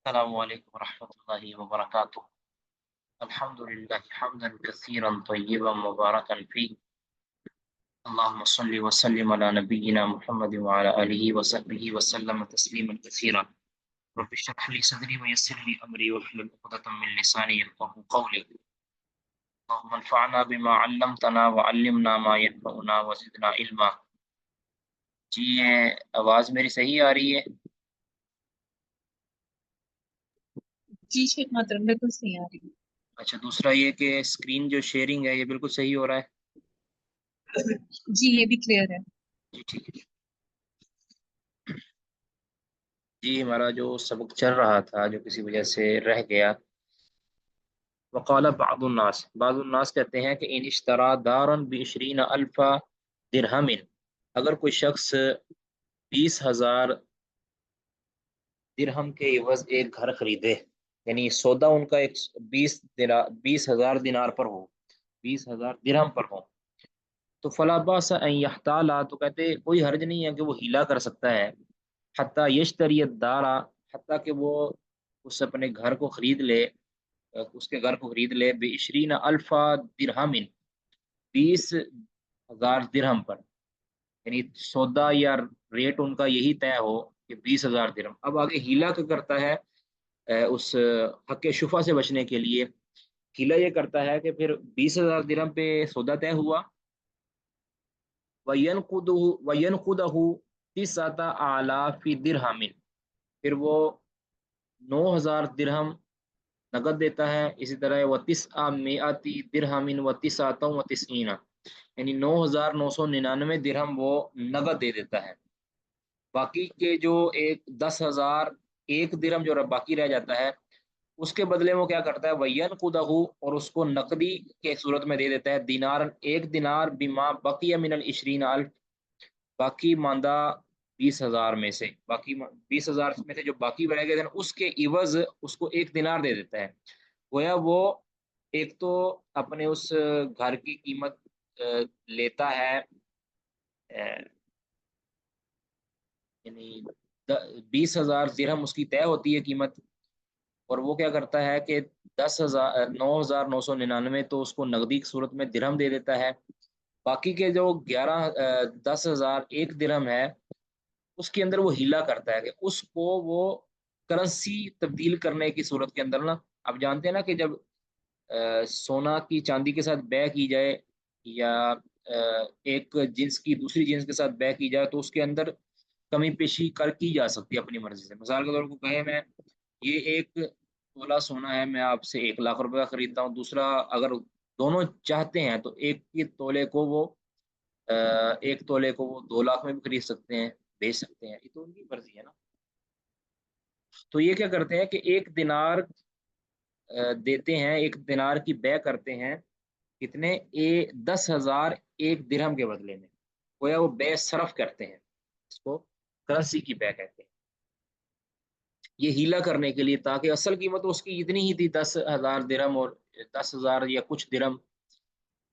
السلام علیکم ورحمۃ اللہ وبرکاتہ۔ الحمد للہ حمدا کثیرا طیبا مبارکا فیہ، اللهم صل وسلم علی نبینا محمد وعلى آلہ وصحبہ وسلم تسلیما کثیرا۔ رب اشرح لي صدری ويسر لي امری واحلل عقدۃ من لسانی یفقهوا قولی۔ اللهم انفعنا بما علمتنا وعلمنا ما ينفعنا وزدنا علما۔ جی یہ آواز میری صحیح آ رہی ہے؟ جی شیخ محترم بالکل صحیح آ رہی ہے۔ اچھا، دوسرا یہ کہ اسکرین جو شیئرنگ ہے یہ بالکل صحیح ہو رہا ہے؟ جی یہ بھی کلیئر ہے۔ جی ٹھیک ہے۔ جی ہمارا جو سبق چل رہا تھا جو کسی وجہ سے رہ گیا، وقال بعض الناس کہتے ہیں کہ ان اشترا دارن بعشرین الف درہم، اگر کوئی شخص 20,000 درہم کے عوض ایک گھر خریدے، یعنی سودا ان کا ایک 20,000 دینار پر ہو، 20,000 درہم پر ہو، تو فلا باس ان یحتالا، تو کہتے کوئی حرج نہیں ہے کہ وہ ہیلا کر سکتا ہے، حتیٰ یشتری الدارا، حتیٰ کہ وہ اس اپنے گھر کو خرید لے، اس کے گھر کو خرید لے بعشرین الف درہم، 20,000 درہم پر، یعنی سودا یا ریٹ ان کا یہی طے ہو کہ 20,000 درہم۔ اب آگے ہیلا کیا کرتا ہے؟ اس حق شفا سے بچنے کے لیے ہیلا یہ کرتا ہے کہ پھر 20,000 درہم پہ سودا طے ہوا، وَيَنْقُدَهُ 9,000 درہم، پھر وہ 9,000 درہم نقد دیتا ہے، اسی طرح وہ 900 درہم و 99، یعنی 9,999 درہم وہ نقد دے دیتا ہے۔ باقی کے جو 10,000 ایک درہم جو باقی رہ جاتا ہے، اس کے بدلے وہ کیا کرتا ہے؟ وَيَنْقُدَهُ، اور اس کو نقدی کے صورت میں دے دیتا ہے، دینار، ایک دینار، بما بقی من العشرین الف، باقی ماندہ 20,000 میں سے، باقی 20,000 میں سے جو باقی رہ گئے تھے اس کے عوض اس کو ایک دینار دے دیتا ہے۔ گویا وہ ایک تو اپنے اس گھر کی قیمت لیتا ہے، یعنی 20,000 درہم اس کی طے ہوتی ہے قیمت، اور وہ کیا کرتا ہے کہ 9,999 تو اس کو نقدی کی صورت میں درہم دے دیتا ہے، باقی کے جو 10,000 ایک درہم ہے اس کے اندر وہ ہیلا کرتا ہے کہ اس کو وہ کرنسی تبدیل کرنے کی صورت کے اندر نا، آپ جانتے ہیں نا کہ جب سونا کی چاندی کے ساتھ بے کی جائے، یا ایک جنس کی دوسری جنس کے ساتھ بے کی جائے، تو اس کے اندر کمی پیشی کی جا سکتی ہے اپنی مرضی سے۔ مثال کے طور پر کہے میں یہ ایک تولہ سونا ہے، میں آپ سے 1,00,000 روپے کا خریدتا ہوں، دوسرا اگر دونوں چاہتے ہیں تو ایک کے تولے کو وہ 2 لاکھ میں بھی خرید سکتے ہیں، بیچ سکتے ہیں، یہ تو ان کی مرضی ہے نا۔ تو یہ کیا کرتے ہیں کہ ایک دینار دیتے ہیں، ایک دینار کی بے کرتے ہیں، کتنے؟ 10,000 ایک درہم کے بدلے میں، گویا وہ بے صرف کرتے ہیں، اس کو کرنسی کی بے کہتے ہیں، یہ ہیلا کرنے کے لیے، تاکہ اصل قیمت اس کی اتنی ہی تھی 10,000 درہم اور 10,000 یا کچھ درہم،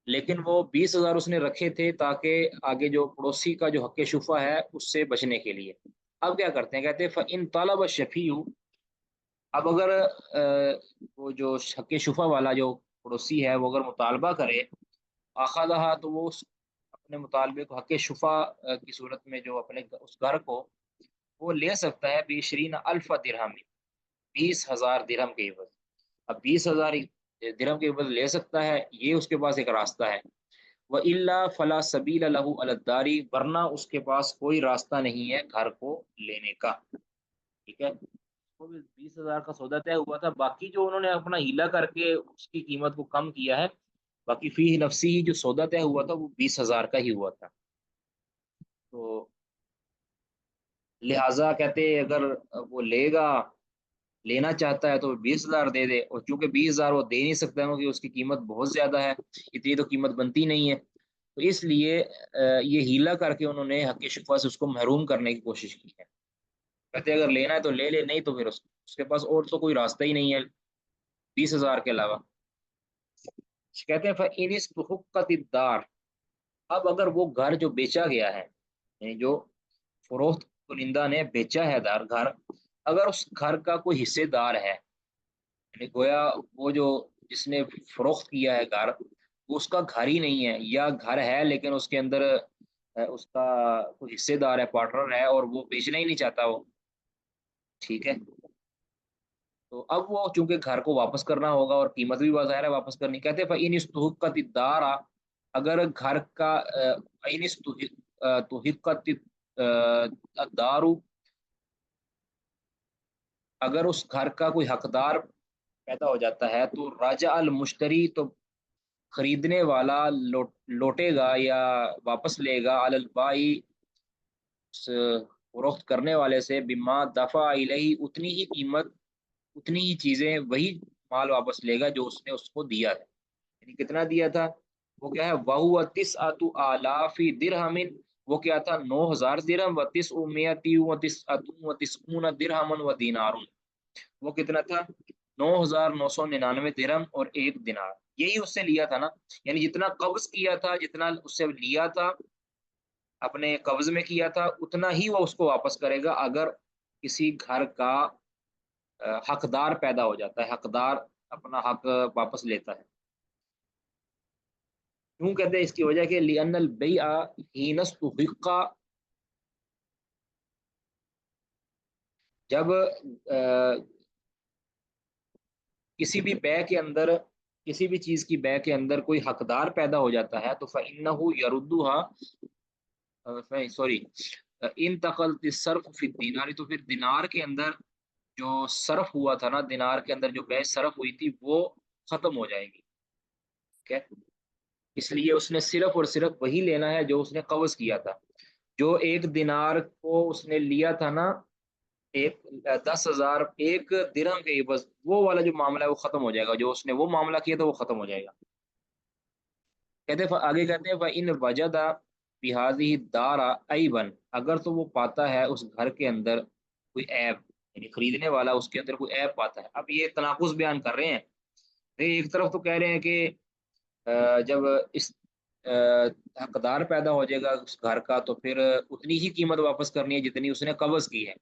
لیکن وہ 20,000 اس نے رکھے تھے تاکہ آگے جو پڑوسی کا جو حق شفا ہے اس سے بچنے کے لیے۔ اب کیا کرتے ہیں؟ کہتے ہیں فَإِن طَلَبَ الشَّفِيعُ، اب اگر وہ جو حق شفا والا جو پڑوسی ہے وہ اگر مطالبہ کرے، آخذہ، تو وہ اپنے مطالبے کو حق شفا کی صورت میں جو اپنے اس گھر کو وہ لے سکتا ہے بعشرین الف درہم، 20,000 درہم کے عوض۔ اب 20,000 درہم کے عوض لے سکتا ہے، یہ اس کے پاس ایک راستہ ہے۔ وَإِلَّا فَلَا سَبِيلَ لَهُ عَلَى الدَّارِ، ورنہ اس کے پاس کوئی راستہ نہیں ہے گھر کو لینے کا، ٹھیک ہے؟ وہ 20,000 کا سودا طے ہوا تھا، باقی جو انہوں نے اپنا ہیلا کر کے اس کی قیمت کو کم کیا ہے، باقی فی نفسی ہی جو سودا طے ہوا تھا وہ 20,000 کا ہی ہوا تھا۔ تو لہٰذا کہتے اگر وہ لینا چاہتا ہے تو 20,000 دے دے، اور چونکہ 20,000 وہ دے نہیں سکتا ہے کیونکہ اس کی قیمت بہت زیادہ ہے، اتنی تو قیمت بنتی نہیں ہے، تو اس لیے یہ ہیلا کر کے انہوں نے حق شفا سے اس کو محروم کرنے کی کوشش کی ہے۔ کہتے اگر لینا ہے تو لے لے، نہیں تو پھر اس کے پاس اور تو کوئی راستہ ہی نہیں ہے 20,000 کے علاوہ۔ کہتے ہیں فَإِنِ اسْتُحِقَّتِ الدَّارُ، اب اگر وہ گھر جو بیچا گیا ہے، یعنی جو فروخت کنندہ نے بیچا ہے گھر، اگر اس گھر کا کوئی حصے دار ہے، یعنی گویا وہ جو جس نے فروخت کیا ہے گھر، وہ اس کا گھر ہی نہیں ہے، یا گھر ہے لیکن اس کے اندر اس کا کوئی حصے دار ہے، پارٹنر ہے، اور وہ بیچنا ہی نہیں چاہتا وہ، ٹھیک ہے، تو اب وہ چونکہ گھر کو واپس کرنا ہوگا اور قیمت بھی بظاہر ہے واپس کرنی، کہتے فَإِنِ اسْتُحِقَّتِ الدَّارَ، اگر گھر کا فَإِنِ اسْتُحِقَّتِ الدَّارُ، اگر اس گھر کا کوئی حقدار پیدا ہو جاتا ہے تو راجع المشتری، تو خریدنے والا لوٹے گا یا واپس لے گا علی البائی، فروخت کرنے والے سے، بما دفع الیہ، اتنی ہی قیمت، اتنی ہی چیزیں، وہی مال واپس لے گا جو اس نے اس کو دیا ہے، یعنی کتنا دیا تھا، وہ کیا ہے، وَهُوَ تِسْعَةُ آلَافِ دِرْہَمٍ، وہ کیا تھا، 9,000 درہم، وَتِسْعُونَ دِرْہَمًا وَدِینَارٌ، وہ کتنا تھا، 9,999 درہم اور 1 دینار، یہی اس سے لیا تھا نا، یعنی جتنا قبض کیا تھا، جتنا اس سے لیا تھا، اپنے قبض میں کیا تھا، اتنا ہی وہ اس کو واپس کرے گا اگر کسی گھر کا حقدار پیدا ہو جاتا ہے، حقدار اپنا حق واپس لیتا ہے۔ کیوں کہتے ہیں، اس کی وجہ کہ لِأَنَّ الْبَيْعَ حِينَ اسْتُحِقَّ، جب کسی بھی بے کے اندر، کسی بھی چیز کی بے کے اندر کوئی حقدار پیدا ہو جاتا ہے تو فَإِنَّهُ يَرُدُّهَا، سوری، انتقلت الصرف فی الدینار، تو پھر دینار کے اندر جو صرف ہوا تھا نا، دینار کے اندر جو بے صرف ہوئی تھی وہ ختم ہو جائے گی، ٹھیک ہے، اس لیے اس نے صرف اور صرف وہی لینا ہے جو اس نے قبض کیا تھا، جو 1 دینار کو اس نے لیا تھا نا، ایک 10,000 ایک درہم کے، بس وہ والا جو معاملہ ہے وہ ختم ہو جائے گا، جو اس نے وہ معاملہ کیا تھا وہ ختم ہو جائے گا۔ کہتے آگے کہتے ہیں فَإِنْ وَجَدَ بِهَذِهِ الدَّارَ عَيْبًا، اگر تو وہ پاتا ہے اس گھر کے اندر کوئی عیب، یعنی خریدنے والا اس کے اندر کوئی عیب پاتا ہے، اب یہ تناقض بیان کر رہے ہیں، ایک طرف تو کہہ رہے ہیں کہ جب اس حقدار پیدا ہو جائے گا اس گھر کا تو پھر اتنی ہی قیمت واپس کرنی ہے جتنی اس نے قبض کی ہے،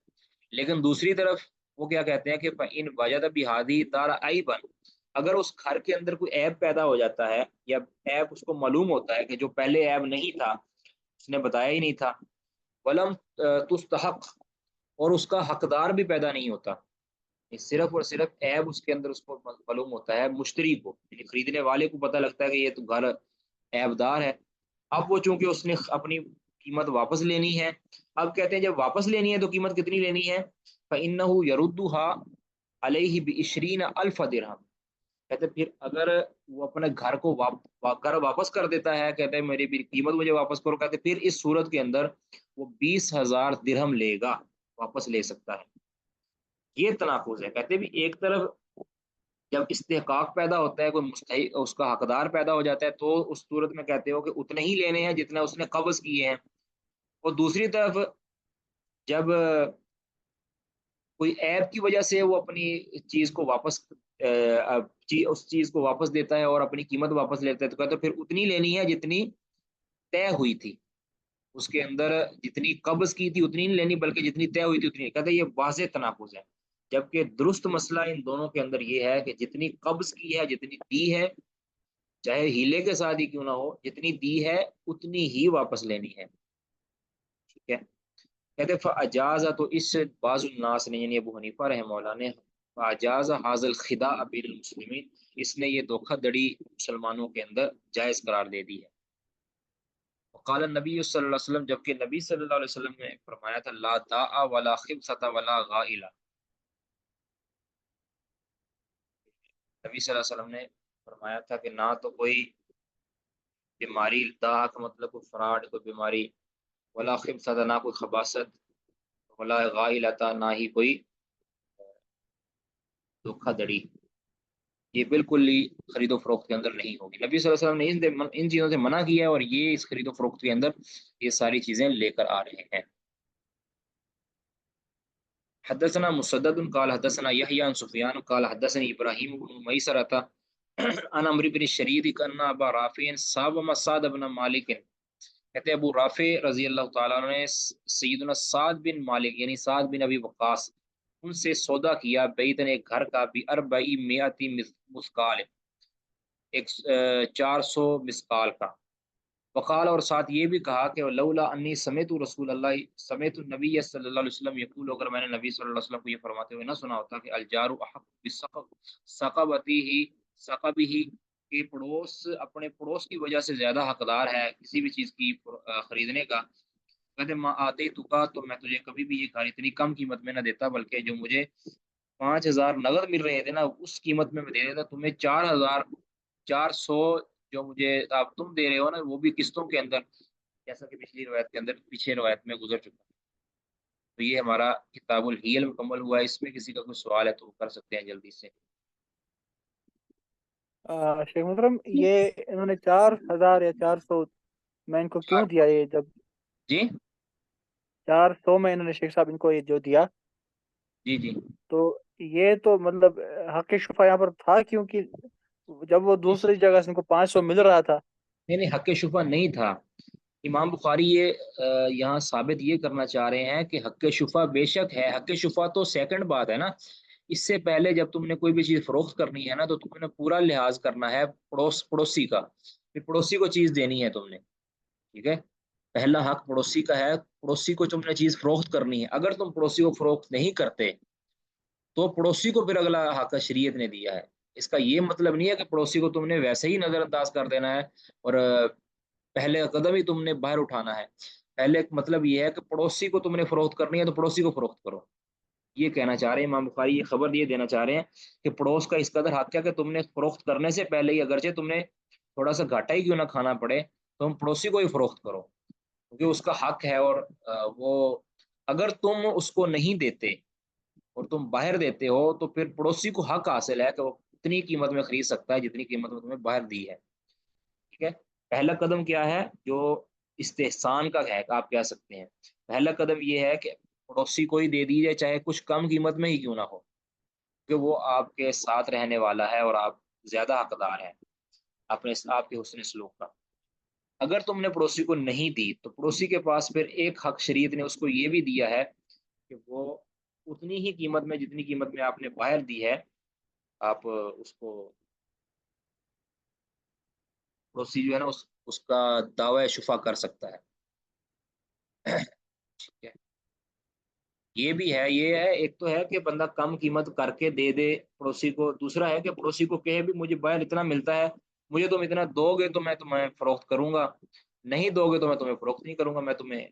لیکن دوسری طرف وہ کیا کہتے ہیں کہ فَإِنْ وَجَدَ بِهَذِهِ الدَّارَ عَيْبًا، اگر اس گھر کے اندر کوئی عیب پیدا ہو جاتا ہے، یا عیب اس کو معلوم ہوتا ہے کہ جو پہلے عیب نہیں تھا اس نے بتایا ہی نہیں تھا، ولم تستحق، اور اس کا حقدار بھی پیدا نہیں ہوتا، صرف اور صرف عیب اس کے اندر اس کو معلوم ہوتا ہے، مشتری کو، یعنی خریدنے والے کو پتہ لگتا ہے کہ یہ تو گھر عیب دار ہے، اب وہ چونکہ اس نے اپنی قیمت واپس لینی ہے، اب کہتے ہیں جب واپس لینی ہے تو قیمت کتنی لینی ہے، فَإِنَّهُ يَرُدُّهَا عَلَيْهِ بِعِشْرِينَ أَلْفَ دِرْہَم، کہتے پھر اگر وہ اپنے گھر کو گھر واپس کر دیتا ہے، کہتے ہیں میری بھی قیمت مجھے واپس کرو، کہتے پھر اس صورت کے اندر وہ 20,000 درہم لے گا، واپس لے سکتا ہے، یہ تناقض ہے، کہتے بھی ایک طرف جب استحقاق پیدا ہوتا ہے، کوئی مستحق اس کا حقدار پیدا ہو جاتا ہے، تو اس صورت میں کہتے ہو کہ اتنے ہی لینے ہیں جتنا اس نے قبض کیے ہیں، اور دوسری طرف جب کوئی عیب کی وجہ سے وہ اپنی چیز کو واپس اس چیز کو واپس دیتا ہے اور اپنی قیمت واپس لیتا ہے، تو کہتے پھر اتنی لینی ہے جتنی طے ہوئی تھی، اس کے اندر جتنی قبض کی تھی اتنی نہیں لینی، بلکہ جتنی طے ہوئی تھی اتنی، کہتے یہ واضح تناقض ہے، جبکہ درست مسئلہ ان دونوں کے اندر یہ ہے کہ جتنی قبض کی ہے، جتنی دی ہے، چاہے ہیلے کے ساتھ ہی کیوں نہ ہو، جتنی دی ہے اتنی ہی واپس لینی ہے، ٹھیک ہے، کہتے فاجاز، تو اس سے بعض الناس نے، یعنی ابو حنیفہ رحمہ اللہ نے، فاجاز حاض الخداع بین المسلمین، اس نے یہ دھوکہ دڑی مسلمانوں کے اندر جائز قرار دے دی ہے، وقال النبی صلی اللہ علیہ وسلم، جبکہ نبی صلی اللہ علیہ وسلم نے فرمایا تھا لا داع ولا خبثۃ ولا غائلہ، نبی صلی اللہ علیہ وسلم نے فرمایا تھا کہ نہ تو کوئی بیماری، داع کا مطلب کوئی فراڈ، کوئی بیماری، ولا خبثۃ، نہ کوئی خباثت، ولا غائلۃ، نہ ہی کوئی دھوکہ دڑی، یہ بالکل ہی خرید و فروخت کے اندر نہیں ہوگی، نبی صلی اللہ علیہ وسلم نے ان چیزوں سے منع کیا ہے، اور یہ اس خرید و فروخت کے اندر یہ ساری چیزیں لے کر آ رہے ہیں۔ حدثنا مسدد قال حدثنا يحيى عن سفيان قال حدثني ابراهيم بن ميسرة عن عمرو بن الشريد ان ابا رافع صاب سعد بن مالک، کہتے ہیں ابو رافع رضی اللہ تعالیٰ عنہ نے سیدنا سعد بن مالک، یعنی سعد بن ابی وقاص ان سے سودا کیا بیتن ایک گھر کا بھی اربعی میاتی مسکال، ایک 400 مسکال کا، وقال اور ساتھ یہ بھی کہا کہ لولا انی سمیت رسول اللہ سمیت النبی صلی اللہ علیہ وسلم یقول، اگر میں نے نبی صلی اللہ علیہ وسلم کو یہ فرماتے ہوئے نہ سنا ہوتا کہ الجار احق بسقبتی ہی سقبی ہی، کہ پڑوس اپنے پڑوس کی وجہ سے زیادہ حقدار ہے کسی بھی چیز کی خریدنے کا، کہتے ماں آتے تو کا، تو میں تجھے کبھی بھی یہ گھر اتنی کم قیمت میں نہ دیتا، بلکہ جو مجھے 5,000 نقد مل رہے تھے نا اس قیمت میں دے دیتا تمہیں 4,400، جو مجھے آپ تم دے رہے ہو نا وہ بھی قسطوں کے اندر، جیسا کہ پچھلی روایت کے اندر پیچھے روایت میں گزر چکا ہے۔ تو یہ ہمارا کتاب الحیل مکمل ہوا ہے، اس میں کسی کا کوئی سوال ہے تو وہ کر سکتے ہیں جلدی سے۔ شیخ محترم یہ انہوں نے 4,000 یا 400 میں ان کو کیوں دیا؟ یہ جب جی 400 میں انہوں نے شیخ صاحب ان کو یہ جو دیا، جی جی تو یہ تو مطلب حق شفا یہاں پر تھا، کیونکہ جب وہ دوسری جگہ سے ان کو 500 مل رہا تھا۔ نہیں نہیں، حق شفا نہیں تھا۔ امام بخاری یہ یہاں ثابت یہ کرنا چاہ رہے ہیں کہ حق شفا بے شک ہے، حق شفا تو سیکنڈ بات ہے نا، اس سے پہلے جب تم نے کوئی بھی چیز فروخت کرنی ہے نا تو تم نے پورا لحاظ کرنا ہے پڑوسی کا، پھر پڑوسی کو چیز دینی ہے تم نے، ٹھیک ہے؟ پہلا حق پڑوسی کا ہے، پڑوسی کو تم نے چیز فروخت کرنی ہے، اگر تم پڑوسی کو فروخت نہیں کرتے تو پڑوسی کو پھر اگلا حق شریعت نے دیا ہے۔ اس کا یہ مطلب نہیں ہے کہ پڑوسی کو تم نے ویسے ہی نظر انداز کر دینا ہے اور پہلے قدم ہی تم نے باہر اٹھانا ہے۔ پہلے مطلب یہ ہے کہ پڑوسی کو تم نے فروخت کرنی ہے تو پڑوسی کو فروخت کرو، یہ کہنا چاہ رہے ہیں امام بخاری، یہ خبر یہ دینا چاہ رہے ہیں کہ پڑوس کا اس قدر حق ہے کہ تم نے فروخت کرنے سے پہلے ہی، اگرچہ تم نے تھوڑا سا گھاٹا ہی کیوں نہ کھانا پڑے، تم پڑوسی کو ہی فروخت کرو، کیونکہ اس کا حق ہے۔ اور وہ اگر تم اس کو نہیں دیتے اور تم باہر دیتے ہو تو پھر پڑوسی کو حق حاصل ہے کہ وہ اتنی قیمت میں خرید سکتا ہے جتنی قیمت میں تمہیں باہر دی ہے، ٹھیک ہے؟ پہلا قدم کیا ہے جو استحسان کا ہے آپ کہہ سکتے ہیں، پہلا قدم یہ ہے کہ پڑوسی کو ہی دے دیجیے چاہے کچھ کم قیمت میں ہی کیوں نہ ہو، کہ وہ آپ کے ساتھ رہنے والا ہے اور آپ زیادہ حقدار ہیں اپنے آپ کے حسن سلوک کا۔ اگر تم نے پڑوسی کو نہیں دی تو پڑوسی کے پاس پھر ایک حق شریعت نے اس کو یہ بھی دیا ہے کہ وہ اتنی ہی قیمت میں جتنی قیمت میں آپ نے باہر دی ہے، آپ اس کو پڑوسی جو ہے نا اس کا دعوی شفا کر سکتا ہے، ٹھیک ہے؟ یہ بھی ہے، یہ ہے ایک تو ہے کہ بندہ کم قیمت کر کے دے دے پڑوسی کو، دوسرا ہے کہ پڑوسی کو کہے بھی مجھے باہر اتنا ملتا ہے، مجھے تم اتنا دو گے تو میں تمہیں فروخت کروں گا، نہیں دو گے تو میں تمہیں فروخت نہیں کروں گا،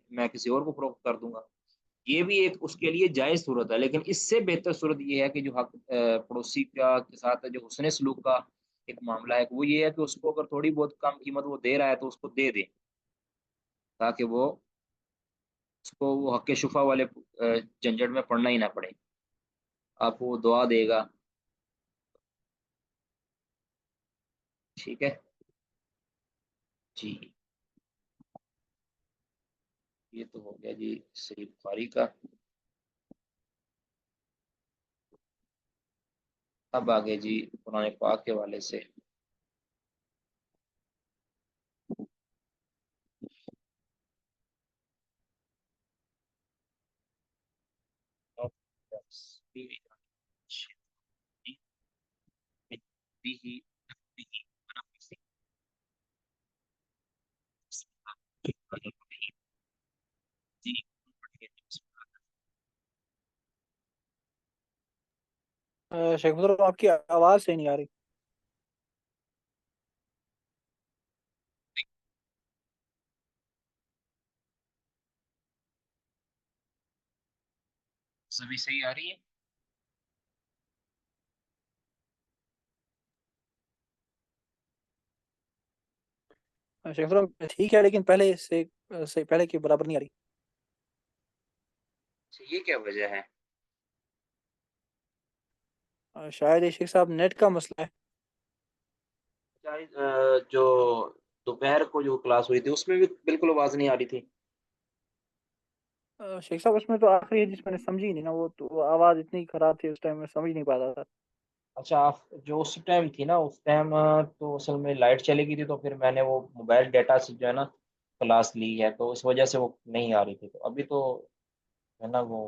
میں کسی اور کو فروخت کر دوں گا۔ یہ بھی ایک اس کے لیے جائز صورت ہے، لیکن اس سے بہتر صورت یہ ہے کہ جو حق پڑوسی کا کے ساتھ جو حسن سلوک کا ایک معاملہ ہے وہ یہ ہے کہ اس کو اگر تھوڑی بہت کم قیمت وہ دے رہا ہے تو اس کو دے دے، تاکہ وہ اس کو وہ حق شفا والے جھنجھٹ میں پڑنا ہی نہ پڑے، آپ کو وہ دعا دے گا، ٹھیک ہے جی؟ یہ تو ہو گیا جی صحیح بخاری کا۔ اب آگے جی قرآن پاک کے حوالے سے شیخ محترم آپ کی آواز صحیح نہیں آ رہی۔ سبھی صحیح آ رہی ہے؟ شیخ محترم ٹھیک ہے، لیکن پہلے سے پہلے کے برابر نہیں آ رہی۔ یہ کیا وجہ ہے؟ شاید یہ شیخ صاحب نیٹ کا مسئلہ ہے۔ جو دوپہر کو جو کلاس ہوئی تھی اس میں بھی بالکل آواز نہیں آ رہی تھی۔ شیخ صاحب اس میں تو آخری جس میں نے سمجھی نہیں نا، وہ تو وہ آواز اتنی خراب تھی اس ٹائم میں سمجھ نہیں پاتا تھا۔ اچھا آپ جو اس ٹائم تھی نا اس ٹائم تو اصل میں لائٹ چلی گئی تھی، تو پھر میں نے وہ موبائل ڈیٹا سے جو ہے نا کلاس لی ہے، تو اس وجہ سے وہ نہیں آ رہی تھی، تو ابھی تو ہے نا وہ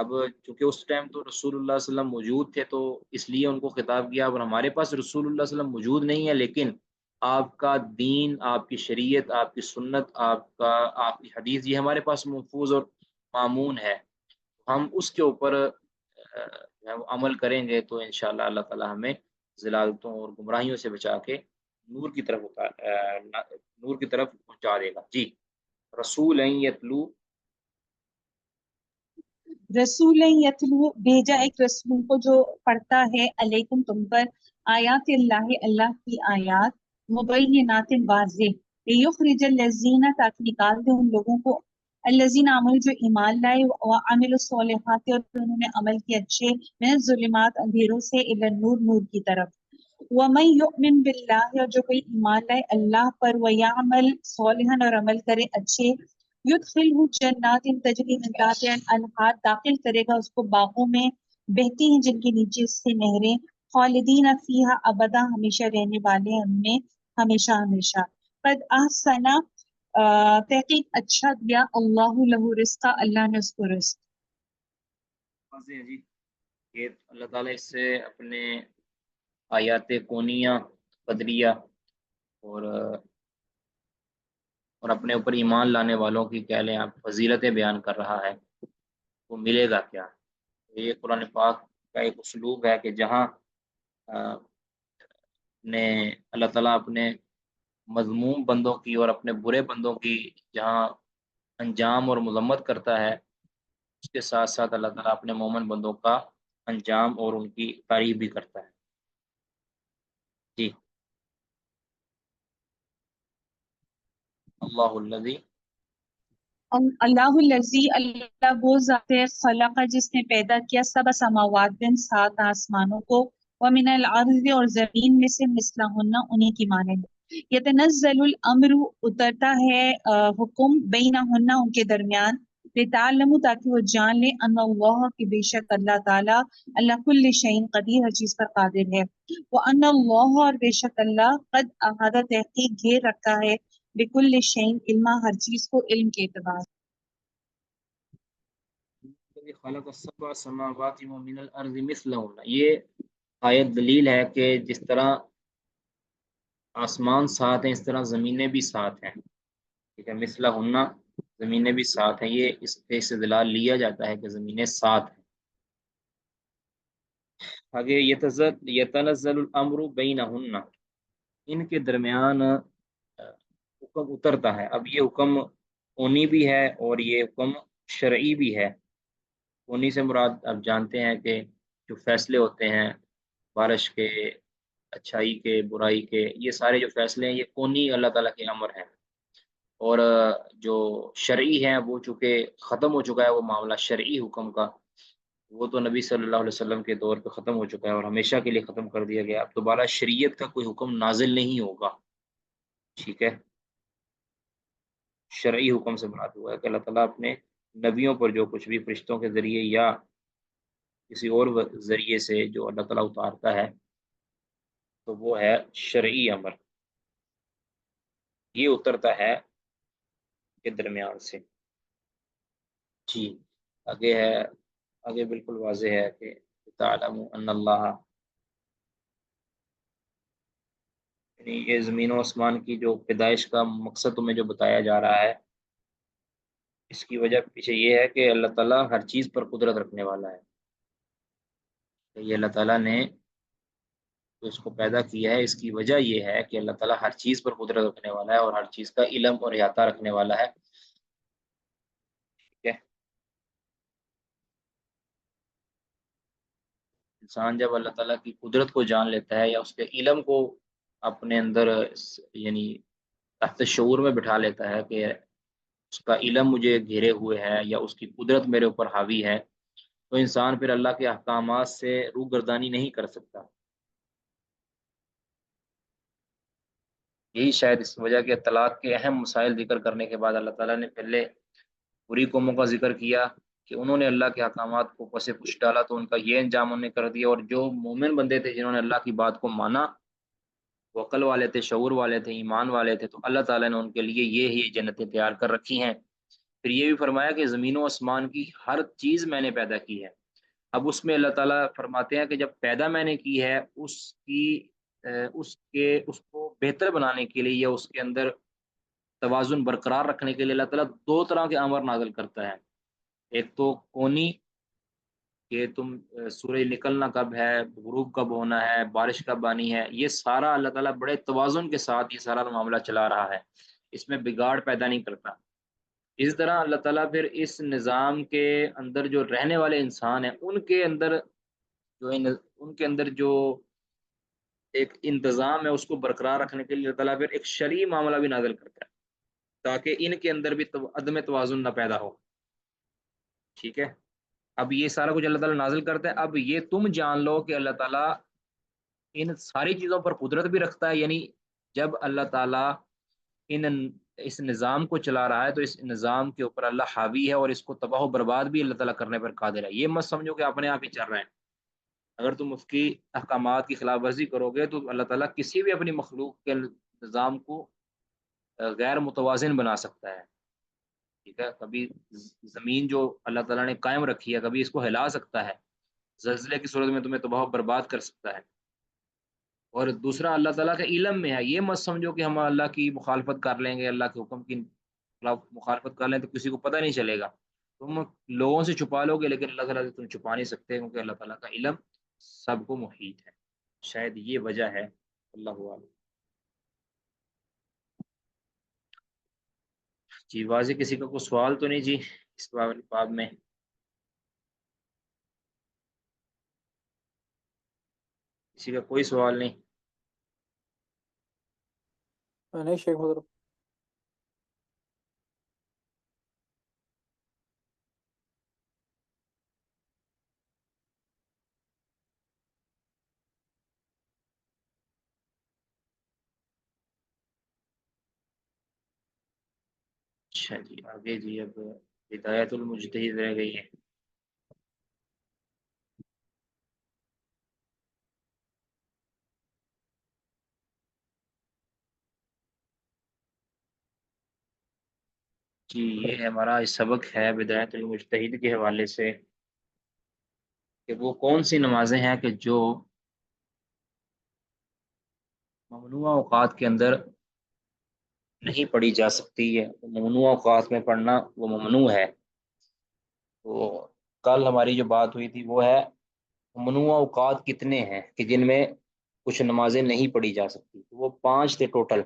اب چونکہ اس ٹائم تو رسول اللہ صلی اللہ علیہ وسلم موجود تھے تو اس لیے ان کو خطاب کیا. اور ہمارے پاس رسول اللہ صلی اللہ علیہ وسلم موجود نہیں ہے، لیکن آپ کا دین، آپ کی شریعت، آپ کی سنت، آپ کی حدیث، یہ ہمارے پاس محفوظ اور معمون ہے. ہم اس کے اوپر جو ہے وہ عمل کریں گے تو انشاءاللہ اللہ تعالی ہمیں ضلالتوں اور گمراہیوں سے بچا کے نور کی طرف پہنچا دے گا. جی. رسول یتلو. رسول یتلو بھیجا ایک رسول کو جو پڑھتا ہے علیکم تم پر آیات اللہ اللہ کی آیات مبینات واضح لیخرج الذین تاکہ نکال دے ان لوگوں کو الذین عمل جو ایمان لائے وعمل الصالحات اور انہوں نے عمل کیے اچھے من الظلمات اندھیروں سے الی النور نور کی طرف. وَمَن يُؤْمِن بِاللَّهِ اور جو کوئی ایمان لائے اللہ پر وَيَعْمَلْ صالحا اور عمل کرے اچھے یدخلہ جنات تجری من تحتها الانہار داخل کرے گا اس کو باغوں میں بہتی ہیں جن کے نیچے سے نہریں خالدین فیہا ابدا ہمیشہ رہنے والے ہیں ان میں ہمیشہ ہمیشہ. قد احسن تحقیق اچھا دیا اللہ لہ رزقا اللہ نے اس کو رزق. واضح ہے جی کہ اللہ تعالیٰ اس سے اپنے آیات کونیہ قدریہ اور اپنے اوپر ایمان لانے والوں کی کہہ لیں آپ فضیلتیں بیان کر رہا ہے. وہ ملے گا کیا؟ یہ قرآن پاک کا ایک اسلوب ہے کہ جہاں نے اللہ تعالیٰ اپنے مذموم بندوں کی اور اپنے برے بندوں کی جہاں انجام اور مذمت کرتا ہے، اس کے ساتھ ساتھ اللہ تعالیٰ اپنے مومن بندوں کا انجام اور ان کی تعریف بھی کرتا ہے. جی. اللہ الذی. اللہ الذی اللہ وہ ذات ہے خلق جس نے پیدا کیا سب سماوات 7 آسمانوں کو ومن الارض اور زمین میں سے مثلہن انہیں کی مانند. یتنزل الامر اترتا ہے حکم بینہن ان کے درمیان لتعلموا تاکہ وہ جان لیں ان اللہ کی بے شک اللہ تعالی اللہ کل شیء قدیر ہر چیز پر قادر ہے. وان اللہ اور بے شک اللہ قد احاطہ تحقیق گھیر رکھا ہے بکل شیء علما ہر چیز کو علم کے اعتبار. خلق السبع سماوات ومن الارض مثلهن. یہ آیت دلیل ہے کہ جس طرح آسمان 7 ہیں اس طرح زمینیں بھی 7 ہیں. ٹھیک ہے. مثلهن زمینیں بھی 7 ہیں. یہ اس سے استدلال لیا جاتا ہے کہ زمینیں 7 ہیں. آگے یتنزل الامر بینہن ان کے درمیان حکم اترتا ہے. اب یہ حکم کونی بھی ہے اور یہ حکم شرعی بھی ہے. کونی سے مراد اب جانتے ہیں کہ جو فیصلے ہوتے ہیں بارش کے، اچھائی کے، برائی کے، یہ سارے جو فیصلے ہیں یہ کونی اللہ تعالیٰ کے امر ہیں. اور جو شرعی ہیں وہ چونکہ ختم ہو چکا ہے وہ معاملہ شرعی حکم کا، وہ تو نبی صلی اللہ علیہ وسلم کے دور پہ ختم ہو چکا ہے اور ہمیشہ کے لیے ختم کر دیا گیا. اب دوبارہ شریعت کا کوئی حکم نازل نہیں ہوگا. ٹھیک ہے. شرعی حکم سے مراد ہوا ہے کہ اللہ تعالیٰ اپنے نبیوں پر جو کچھ بھی فرشتوں کے ذریعے یا کسی اور ذریعے سے جو اللہ تعالیٰ اتارتا ہے تو وہ ہے شرعی امر. یہ اترتا ہے کے درمیان سے. جی. آگے بالکل واضح ہے کہ تعلم ان اللہ، یعنی یہ زمین و آسمان کی جو پیدائش کا مقصد تمہیں جو بتایا جا رہا ہے اس کی وجہ پیچھے یہ ہے کہ اللہ تعالیٰ ہر چیز پر قدرت رکھنے والا ہے. یہ اللہ تعالیٰ نے جو اس کو پیدا کیا ہے اس کی وجہ یہ ہے کہ اللہ تعالیٰ ہر چیز پر قدرت رکھنے والا ہے اور ہر چیز کا علم اور احاطہ رکھنے والا ہے. ٹھیک ہے. انسان جب اللہ تعالیٰ کی قدرت کو جان لیتا ہے یا اس کے علم کو اپنے اندر یعنی تحت شعور میں بٹھا لیتا ہے کہ اس کا علم مجھے گھیرے ہوئے ہے یا اس کی قدرت میرے اوپر حاوی ہے، تو انسان پھر اللہ کے احکامات سے روگردانی نہیں کر سکتا. یہی شاید اس وجہ کہ طلاق کے اہم مسائل ذکر کرنے کے بعد اللہ تعالیٰ نے پہلے بری قوموں کا ذکر کیا کہ انہوں نے اللہ کے احکامات کو پس پش ڈالا تو ان کا یہ انجام انہوں نے کر دیا. اور جو مومن بندے تھے جنہوں نے اللہ کی بات کو مانا، وہ عقل والے تھے، شعور والے تھے، ایمان والے تھے، تو اللہ تعالیٰ نے ان کے لیے یہ ہی جنتیں تیار کر رکھی ہیں پھر یہ بھی فرمایا کہ زمین و آسمان کی ہر چیز میں نے پیدا کی ہے۔ اب اس میں اللہ تعالیٰ فرماتے ہیں کہ جب پیدا میں نے کی ہے، اس کو بہتر بنانے کے لیے یا اس کے اندر توازن برقرار رکھنے کے لیے اللہ تعالیٰ دو طرح کے امر نازل کرتا ہے۔ ایک تو کونی، کہ تم سورج نکلنا کب ہے، غروب کب ہونا ہے، بارش کب آنی ہے، یہ سارا اللہ تعالیٰ بڑے توازن کے ساتھ یہ سارا معاملہ چلا رہا ہے، اس میں بگاڑ پیدا نہیں کرتا۔ اسی طرح اللہ تعالیٰ پھر اس نظام کے اندر جو رہنے والے انسان ہیں ان کے اندر جو ایک انتظام ہے اس کو برقرار رکھنے کے لیے اللہ تعالیٰ پھر ایک شرعی معاملہ بھی نازل کرتا ہے تاکہ ان کے اندر بھی عدم توازن نہ پیدا ہو۔ ٹھیک ہے، اب یہ سارا کچھ اللہ تعالیٰ نازل کرتا ہے۔ اب یہ تم جان لو کہ اللہ تعالیٰ ان ساری چیزوں پر قدرت بھی رکھتا ہے، یعنی جب اللہ تعالیٰ ان اس نظام کو چلا رہا ہے تو اس نظام کے اوپر اللہ حاوی ہے، اور اس کو تباہ و برباد بھی اللہ تعالیٰ کرنے پر قادر ہے۔ یہ مت سمجھو کہ اپنے آپ ہی چل رہے ہیں۔ اگر تم اس کی احکامات کی خلاف ورزی کرو گے تو اللہ تعالیٰ کسی بھی اپنی مخلوق کے نظام کو غیر متوازن بنا سکتا ہے۔ ٹھیک ہے، کبھی زمین جو اللہ تعالیٰ نے قائم رکھی ہے کبھی اس کو ہلا سکتا ہے، زلزلے کی صورت میں تمہیں تباہ و برباد کر سکتا ہے۔ اور دوسرا اللہ تعالیٰ کے علم میں ہے، یہ مت سمجھو کہ ہم اللہ کی مخالفت کر لیں گے، اللہ کے حکم کی خلاف مخالفت کر لیں تو کسی کو پتہ نہیں چلے گا، تم لوگوں سے چھپا لو گے لیکن اللہ تعالیٰ سے تم چھپا نہیں سکتے، کیونکہ اللہ تعالیٰ کا علم سب کو محیط ہے۔ شاید یہ وجہ ہے، اللہ عالم۔ جی واضح، کسی کا کوئی سوال تو نہیں جی اس باب میں؟ کسی کا کوئی سوال نہیں؟ نہیں شیخ حضرت۔ اچھا جی، آگے جی اب ہدایت المجتہد رہ گئی ہے۔ جی یہ ہمارا سبق ہے بدایت المجتہد کے حوالے سے، کہ وہ کون سی نمازیں ہیں کہ جو ممنوع اوقات کے اندر نہیں پڑھی جا سکتی ہے، ممنوع اوقات میں پڑھنا وہ ممنوع ہے۔ تو کل ہماری جو بات ہوئی تھی وہ ہے ممنوع اوقات کتنے ہیں کہ جن میں کچھ نمازیں نہیں پڑھی جا سکتی، وہ 5 تھے ٹوٹل،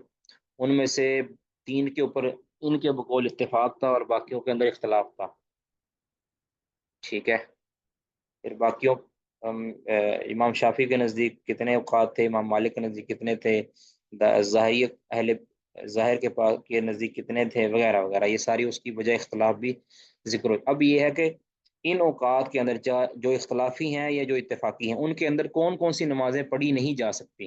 ان میں سے 3 کے اوپر ان کے بقول اتفاق تھا اور باقیوں کے اندر اختلاف تھا۔ ٹھیک ہے، پھر باقیوں امام شافی کے نزدیک کتنے اوقات تھے، امام مالک کے نزدیک کتنے تھے، اہل ظاہر کے نزدیک کتنے تھے، وغیرہ وغیرہ، یہ ساری اس کی وجہ اختلاف بھی ذکر ہو۔ اب یہ ہے کہ ان اوقات کے اندر جو اختلافی ہیں یا جو اتفاقی ہیں ان کے اندر کون کون سی نمازیں پڑھی نہیں جا سکتی۔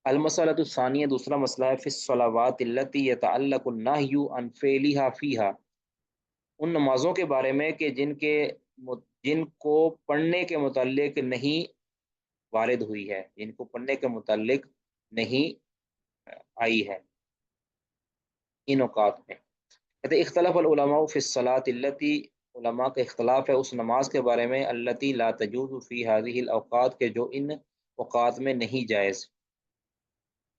المسألۃ الثانیہ، دوسرا مسئلہ ہے فی الصلوات التی یتعلق النہی عن فعلها فیہا، ان نمازوں کے بارے میں کہ جن کو پڑھنے کے متعلق نہیں وارد ہوئی ہے، جن کو پڑھنے کے متعلق نہیں آئی ہے ان اوقات میں۔ کہتے اختلاف العلماء فی الصلاۃ التی، علماء کا اختلاف ہے اس نماز کے بارے میں التی لا تجوز فی هذه الاوقات کے جو ان اوقات میں نہیں جائز۔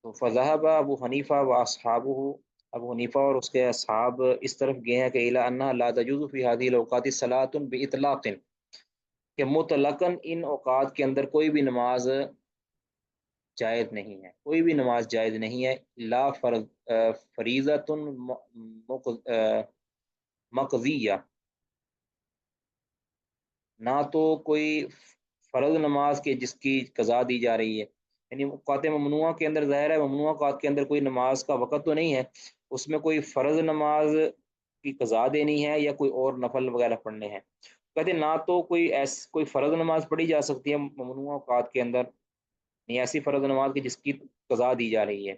تو فذهب ابو حنیفہ و اصحابہ، ابو حنیفہ اور اس کے اصحاب اس طرف گئے ہیں کہ الی انها لا تجوز فی هذه الاوقات صلاۃ باطلاق، کہ مطلقاً ان اوقات کے اندر کوئی بھی نماز جائز نہیں ہے، کوئی بھی نماز جائز نہیں ہے، لا فریضۃ مقضیہ، نہ تو کوئی فرض نماز کے جس کی قضا دی جا رہی ہے، یعنی اوقات ممنوعہ کے اندر ظاہر ہے ممنوعہ اوقات کے اندر کوئی نماز کا وقت تو نہیں ہے، اس میں کوئی فرض نماز کی قضا دینی ہے یا کوئی اور نفل وغیرہ پڑھنے ہیں۔ کہتے نہ تو کوئی فرض نماز پڑھی جا سکتی ہے ممنوع اوقات کے اندر، نہیں ایسی فرض نماز کی جس کی قضا دی جا رہی ہے،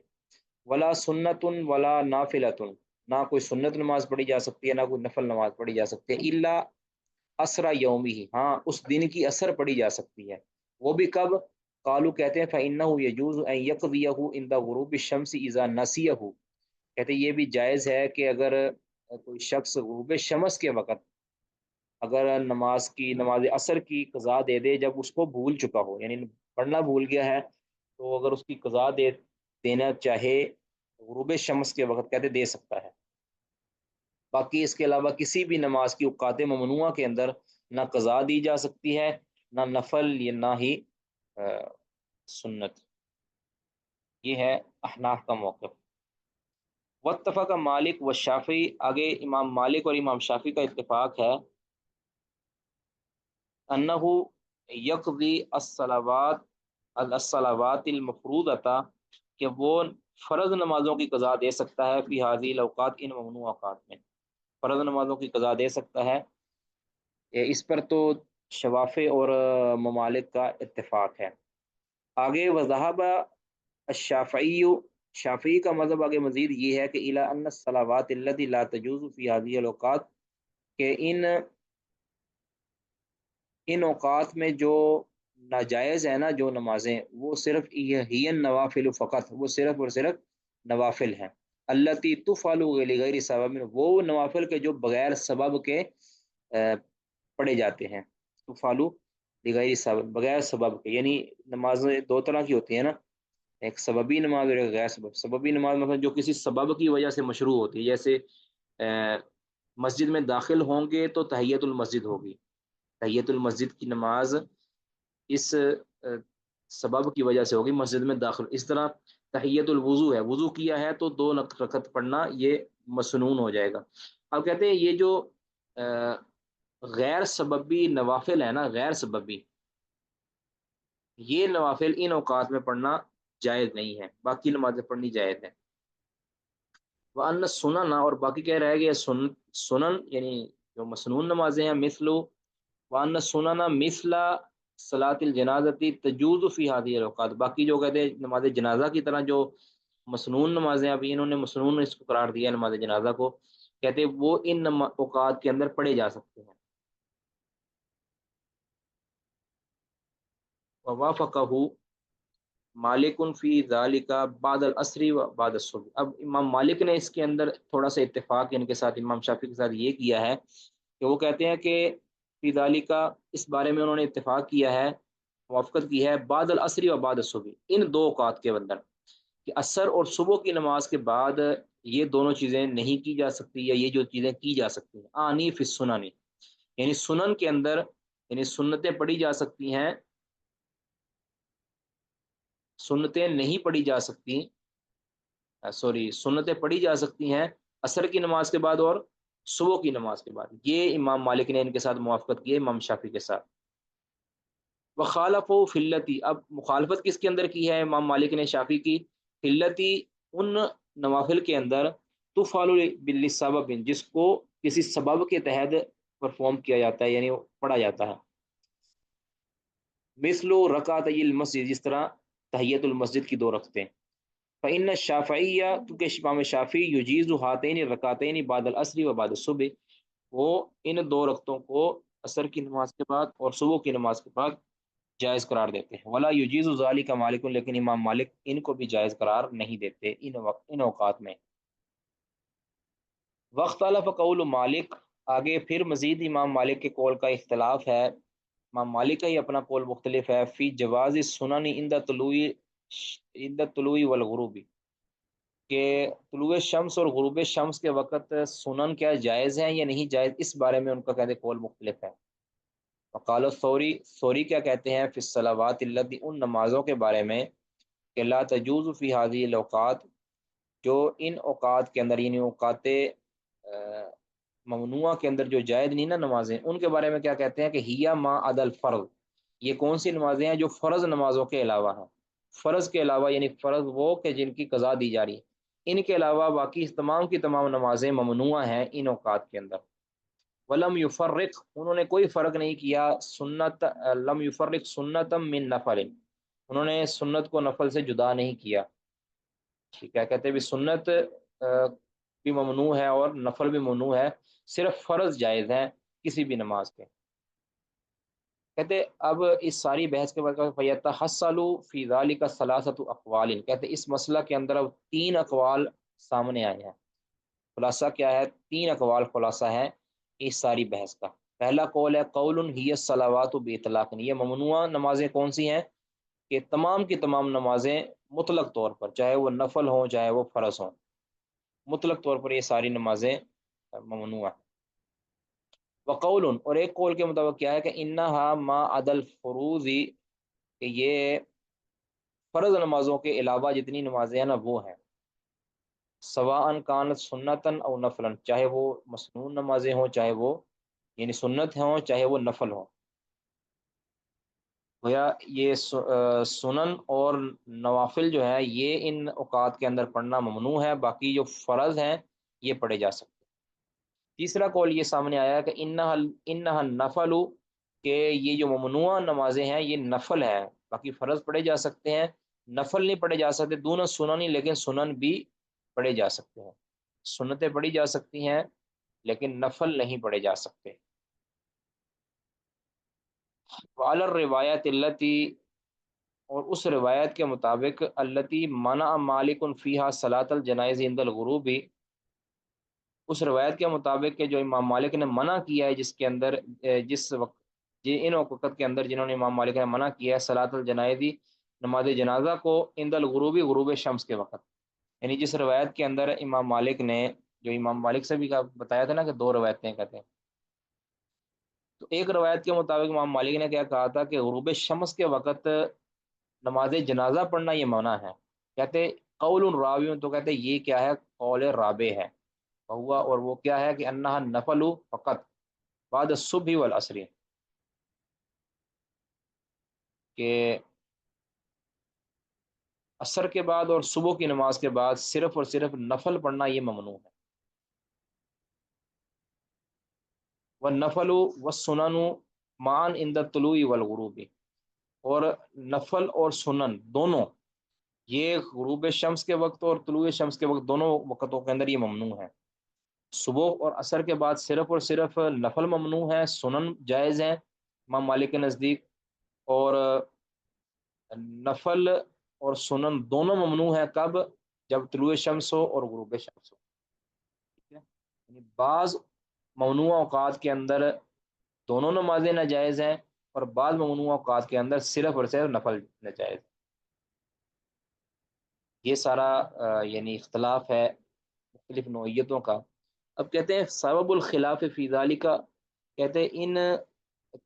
ولا سنت ولا نافلۃ، نہ کوئی سنت نماز پڑھی جا سکتی ہے نہ کوئی نفل نماز پڑھی جا سکتی ہے، الا اسرا یومی ہی، ہاں اس دن کی اثر پڑھی جا سکتی ہے، وہ بھی کب؟ قالو کہتے ہیں فإنه يجوز أن يقضيه عند غروب الشمس إذا نسيه، کہتے یہ بھی جائز ہے کہ اگر کوئی شخص غروب شمس کے وقت اگر نماز عصر کی قضا دے دے جب اس کو بھول چکا ہو، یعنی پڑھنا بھول گیا ہے، تو اگر اس کی قضا دینا چاہے غروب شمس کے وقت کہتے دے سکتا ہے۔ باقی اس کے علاوہ کسی بھی نماز کی اوقات ممنوعہ کے اندر نہ قضا دی جا سکتی ہے، نہ نفل یا نہ ہی سنت۔ یہ ہے احناف کا موقف۔ واتفق مالک و شافعی، آگے امام مالک اور امام شافعی کا اتفاق ہے، انہو یقضی الصلاوات المفروضۃ، کہ وہ فرض نمازوں کی قضا دے سکتا ہے فی ہذی الاوقات، ان ممنوع اوقات میں فرض نمازوں کی قضا دے سکتا ہے۔ اس پر تو شوافع اور ممالک کا اتفاق ہے۔ آگے وذهب الشافعی، شافعی کا مذہب آگے مزید یہ ہے کہ الی ان الصلاوات التي لا تجوز فی هذه الاوقات، کہ ان اوقات میں جو ناجائز ہے نا جو نمازیں، وہ صرف ہی النوافل فقط، وہ صرف اور صرف نوافل ہیں، التی تفعل لغیر سبب، وہ نوافل کے جو بغیر سبب کے پڑھے جاتے ہیں، تفعل لغیر سبب، بغیر سبب کے، یعنی نمازیں دو طرح کی ہوتی ہیں نا، ایک سببی نماز اور ایک غیر سبب۔ سببی نماز مثلا جو کسی سبب کی وجہ سے مشروع ہوتی ہے، جیسے مسجد میں داخل ہوں گے تو تحیت المسجد ہوگی، تحیت المسجد کی نماز اس سبب کی وجہ سے ہوگی، مسجد میں داخل۔ اس طرح تحیت الوضو ہے، وضو کیا ہے تو 2 رکعت پڑھنا یہ مسنون ہو جائے گا۔ اب کہتے ہیں یہ جو غیر سببی نوافل ہے نا، غیر سببی، یہ نوافل ان اوقات میں پڑھنا جائز نہیں ہے، باقی نمازیں پڑھنی جائز ہے۔ وَأَنَّ السُّنَنَ، اور باقی کہہ رہا ہے کہ سنن یعنی جو مسنون نمازیں ہیں، مثلو وَأَنَّ السُّنَنَ مثل صلاۃ الجنازۃ تجوز فی هذه الاوقات، باقی جو کہتے ہیں نماز جنازہ کی طرح جو مسنون نمازیں، ابھی انہوں نے مسنون اس کو قرار دیا نماز جنازہ کو، کہتے ہیں وہ ان اوقات کے اندر پڑھے جا سکتے ہیں۔ ووافقہ مالک فی ذالک بعد العصر و بعد الصبح، اب امام مالک نے اس کے اندر تھوڑا سا اتفاق ان کے ساتھ امام شافعی کے ساتھ یہ کیا ہے کہ وہ کہتے ہیں کہ فی ذالک، اس بارے میں انہوں نے اتفاق کیا ہے، موافقت کی ہے، بعد العصر و بعد الصبح، ان 2 اوقات کے اندر، کہ عصر اور صبح کی نماز کے بعد یہ دونوں چیزیں نہیں کی جا سکتی، یا یہ جو چیزیں کی جا سکتی ہیں، آنی فی السنن، یعنی سنن کے اندر، یعنی سنتیں پڑھی جا سکتی ہیں، سنتیں نہیں پڑھی جا سکتی، سنتیں پڑھی جا سکتی ہیں عصر کی نماز کے بعد اور صبح کی نماز کے بعد۔ یہ امام مالک نے ان کے ساتھ موافقت کی ہے، امام شافعی کے ساتھ۔ وخالفوا فی التی، اب مخالفت کس کے اندر کی ہے امام مالک نے شافعی کی؟ فی التی، ان نوافل کے اندر، تفعل بالسبب، جس کو کسی سبب کے تحت پرفارم کیا جاتا ہے، یعنی پڑھا جاتا ہے، مثل رکعتي المسجد، جس طرح تحیت المسجد کی 2 رکعتیں۔ فإن الشافعیہ، کیونکہ امام شافعی، یجیز ہاتین الرکعتین بعد العصر و بعد الصبح، وہ ان 2 رکعتوں کو عصر کی نماز کے بعد اور صبح کی نماز کے بعد جائز قرار دیتے ہیں۔ ولا یجیز ذلک مالک، لیکن امام مالک ان کو بھی جائز قرار نہیں دیتے ان اوقات میں۔ واختلف قول مالک، آگے پھر مزید امام مالک کے قول کا اختلاف ہے، امام مالک کا ہی اپنا قول مختلف ہے، فی جواز السنن عند طلوع والغروب، کہ طلوع شمس اور غروب شمس کے وقت سنن کیا جائز ہیں یا نہیں جائز، اس بارے میں ان کا کہتے قول مختلف ہے۔ وقال الثوری، ثوری کیا کہتے ہیں، فی الصلاوات التی، ان نمازوں کے بارے میں کہ لا تجوز فی هذه الاوقات، جو ان اوقات کے اندر، یعنی اوقات ممنوعہ کے اندر جو جائز نہیں نا نمازیں، ان کے بارے میں کیا کہتے ہیں کہ ہیا ما عدا الفرض، یہ کون سی نمازیں ہیں جو فرض نمازوں کے علاوہ ہیں، فرض کے علاوہ، یعنی فرض وہ کہ جن کی قضا دی جا رہی ہے، ان کے علاوہ باقی تمام کی تمام نمازیں ممنوع ہیں ان اوقات کے اندر۔ ولم یفرق، انہوں نے کوئی فرق نہیں کیا، سنت لم یفرق سنت من نفل، انہوں نے سنت کو نفل سے جدا نہیں کیا، ٹھیک ہے، کہتے بھی سنت بھی ممنوع ہے اور نفل بھی ممنوع ہے، صرف فرض جائز ہیں کسی بھی نماز کے۔ کہتے اب اس ساری بحث کے بعد فیتحصل فی ذلک ثلاثۃ اقوال، کہتے اس مسئلہ کے اندر اب 3 اقوال سامنے آئے ہیں۔ خلاصہ کیا ہے؟ 3 اقوال خلاصہ ہے اس ساری بحث کا۔ پہلا قول ہے قول ہی الصلوات باطلاق، یہ ممنوع نمازیں کون سی ہیں؟ کہ تمام کی تمام نمازیں مطلق طور پر، چاہے وہ نفل ہوں چاہے وہ فرض ہوں، مطلق طور پر یہ ساری نمازیں ممنوع ہیں۔ وقول، اور ایک قول کے مطابق کیا ہے کہ انہا ما عدل فروضی، کہ یہ فرض نمازوں کے علاوہ جتنی نمازیں ہیں نا وہ ہیں، سواء کانت سنتن او نفلن، چاہے وہ مسنون نمازیں ہوں چاہے وہ یعنی سنت ہوں چاہے وہ نفل ہوں۔ گویا یہ سنن اور نوافل جو ہے یہ ان اوقات کے اندر پڑھنا ممنوع ہے، باقی جو فرض ہیں یہ پڑھے جا سکتے ہیں۔ تیسرا قول یہ سامنے آیا کہ انہا نفل، کہ یہ جو ممنوع نمازیں ہیں یہ نفل ہیں، باقی فرض پڑھے جا سکتے ہیں، نفل نہیں پڑھے جا سکتے، دونوں سنن ہی، لیکن سنن بھی پڑھے جا سکتے ہیں، سنتیں پڑھی جا سکتی ہیں لیکن نفل نہیں پڑھے جا سکتے۔ وعلی الروایت التی، اور اس روایت کے مطابق التی منع مالک فیہا صلاۃ الجنائز عند الغروب، اس روایت کے مطابق کہ جو امام مالک نے منع کیا ہے جس کے اندر جس وقت ان وقت کے اندر جنہوں نے امام مالک نے منع کیا ہے صلاۃ الجنائز، نماز جنازہ کو عند الغروب، غروب شمس کے وقت، یعنی جس روایت کے اندر امام مالک نے، جو امام مالک سے بھی بتایا تھا نا کہ 2 روایتیں کہتے ہیں، تو ایک روایت کے مطابق امام مالک نے کیا کہا تھا کہ غروب شمس کے وقت نماز جنازہ پڑھنا یہ منع ہے۔ کہتے قول راوی، تو کہتے یہ کیا ہے؟ قول رابع ہے، ہوا، اور وہ کیا ہے کہ انہا نفل فقط بعد الصبح والعصر، کہ عصر کے بعد اور صبح کی نماز کے بعد صرف اور صرف نفل پڑھنا یہ ممنوع ہے۔ والنفل والسنن معا عند الطلوع والغروب، اور نفل اور سنن دونوں یہ غروب شمس کے وقت اور طلوع شمس کے وقت دونوں وقتوں کے اندر یہ ممنوع ہے۔ صبح اور عصر کے بعد صرف اور صرف نفل ممنوع ہے، سنن جائز ہیں امام مالک کے نزدیک، اور نفل اور سنن دونوں ممنوع ہیں کب؟ جب طلوع شمس ہو اور غروب شمس ہو، ٹھیک ہے؟ یعنی بعض ممنوع اوقات کے اندر دونوں نمازیں ناجائز ہیں، اور بعض ممنوع اوقات کے اندر صرف اور صرف نفل ناجائز۔ یہ سارا یعنی اختلاف ہے مختلف نوعیتوں کا۔ اب کہتے ہیں سبب الخلاف فی ذالک، کہتے ہیں ان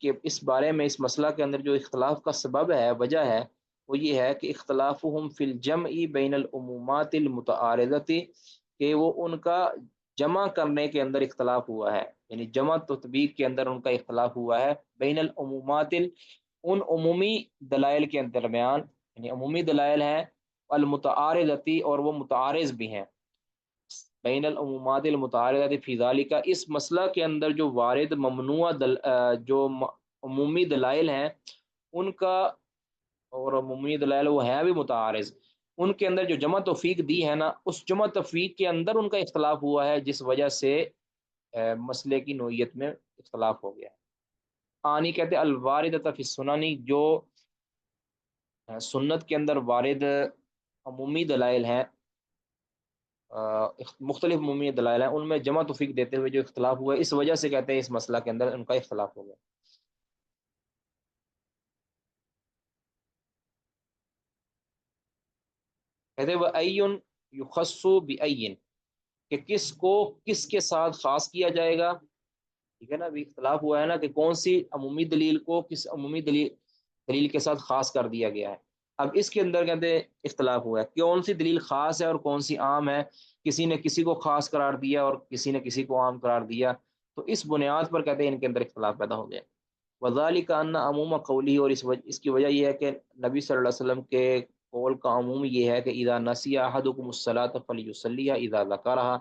کہ اس بارے میں، اس مسئلہ کے اندر جو اختلاف کا سبب ہے، وجہ ہے، وہ یہ ہے کہ اختلافہم فی الجمع بین العمومات المتعارضۃ، کہ وہ ان کا جمع کرنے کے اندر اختلاف ہوا ہے، یعنی جمع تطبیق کے اندر ان کا اختلاف ہوا ہے، بین العمومات، ان عمومی دلائل کے درمیان، یعنی عمومی دلائل ہیں، المتعارضتی، اور وہ متعارض بھی ہیں، بین العمومات المتعارضۃ فی ذالک، اس مسئلہ کے اندر جو وارد ممنوع جو عمومی دلائل ہیں ان کا، اور عمومی دلائل وہ ہیں بھی متعارض، ان کے اندر جو جمع توفیق دی ہے نا، اس جمع توفیق کے اندر ان کا اختلاف ہوا ہے، جس وجہ سے مسئلے کی نوعیت میں اختلاف ہو گیا ہے۔ آنی کہتے الواردۃ فی السنن، جو سنت کے اندر وارد عمومی دلائل ہیں، مختلف عمومی دلائل ہیں، ان میں جمع توفیق دیتے ہوئے جو اختلاف ہوا ہے، اس وجہ سے کہتے ہیں اس مسئلہ کے اندر ان کا اختلاف ہو گیا۔ کہتے وہ ایون یخص بأین، کہ کس کو کس کے ساتھ خاص کیا جائے گا، ٹھیک ہے نا؟ ابھی اختلاف ہوا ہے نا کہ کون سی عمومی دلیل کو کس عمومی دلیل کے ساتھ خاص کر دیا گیا ہے۔ اب اس کے اندر کہتے ہیں اختلاف ہوا ہے کون سی دلیل خاص ہے اور کون سی عام ہے، کسی نے کسی کو خاص قرار دیا اور کسی نے کسی کو عام قرار دیا، تو اس بنیاد پر کہتے ہیں ان کے اندر اختلاف پیدا ہو گیا۔ وذالک ان عموم قولی، اور اس کی وجہ یہ ہے کہ نبی صلی اللہ علیہ وسلم کے قول کا عموم یہ ہے کہ اذا نسی احدکم الصلاۃ فلیصلیھا اذا ذکرھا،